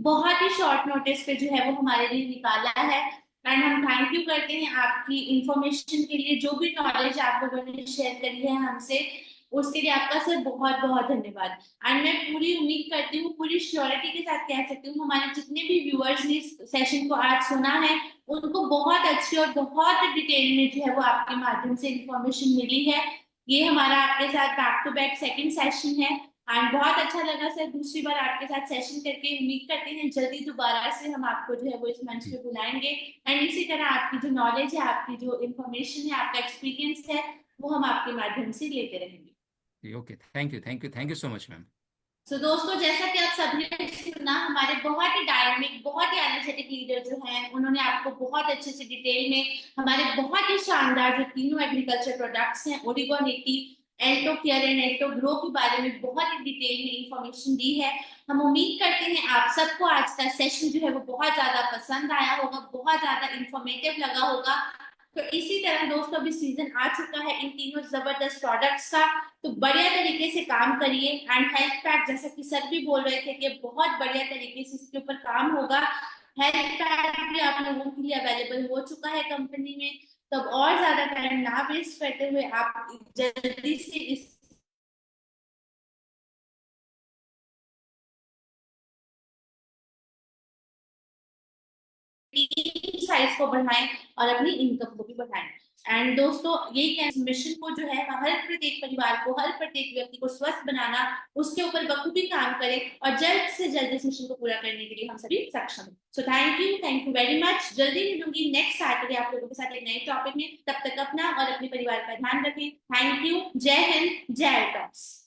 बहुत ही शॉर्ट नोटिस पे जो है वो हमारे लिए निकाला है। एंड हम थैंक यू करते हैं आपकी इंफॉर्मेशन के लिए, जो भी नॉलेज आप लोगों ने शेयर करी है हमसे, उसके लिए आपका सर बहुत बहुत धन्यवाद। एंड मैं पूरी उम्मीद करती हूँ, पूरी श्योरिटी के साथ कह सकती हूँ, हमारे जितने भी व्यूअर्स ने इस सेशन को आज सुना है उनको बहुत अच्छी और बहुत डिटेल में जो है वो आपके माध्यम से इंफॉर्मेशन मिली है। ये हमारा आपके साथ back to back second session है एंड बहुत अच्छा लगा सर दूसरी बार आपके साथ सेशन करके। उम्मीद करते हैं जल्दी दोबारा से हम आपको जो है वो इस मंच पे बुलाएंगे एंड इसी तरह आपकी जो नॉलेज है, आपकी जो इंफॉर्मेशन है, आपका एक्सपीरियंस है, वो हम आपके माध्यम से लेते रहेंगे। Okay, thank you so much ma'am. तो दोस्तों, जैसा कि आप सभी ने सुना, हमारे बहुत ही डायनामिक, बहुत ही एनर्जेटिक लीडर जो हैं, उन्होंने आपको बहुत अच्छे से डिटेल में हमारे बहुत ही शानदार जो तीनों एग्रीकल्चर प्रोडक्ट्स हैं, ओरिगो 80, Alto care and Alto grow के बारे में बहुत ही डिटेल में इंफॉर्मेशन दी है। हम उम्मीद करते हैं आप सबको आज का सेशन जो है वो बहुत ज्यादा पसंद आया होगा, बहुत ज्यादा इंफॉर्मेटिव लगा होगा। तो इसी तरह दोस्तों, अभी सीजन आ चुका है इन तीनों जबरदस्त प्रोडक्ट्स का, तो बढ़िया तरीके से काम करिए। एंड हेल्थ पैक, जैसा कि सर भी बोल रहे थे कि बहुत बढ़िया तरीके से इसके ऊपर काम होगा। हेल्थ पैक भी आप लोगों के लिए अवेलेबल हो चुका है कंपनी में। तब और ज्यादा टाइम ना वेस्ट करते हुए आप जल्दी से इस टीम साइज को बढ़ाएं और अपनी इनकम को भी बढ़ाएं। एंड दोस्तों, यही मिशन को जो है हर प्रत्येक परिवार को, हर प्रत्येक व्यक्ति को स्वस्थ बनाना, उसके ऊपर बखूबी काम करें और जल्द से जल्द इस मिशन को पूरा करने के लिए हम सभी सक्षम हैं। So thank you very much. जल्दी मिलूंगी नेक्स्ट सैटरडे आप लोगों के साथ एक नए टॉपिक में। तब तक अपना और अपने परिवार का ध्यान रखें। Thank you. जय हिंद, जय टॉक्स।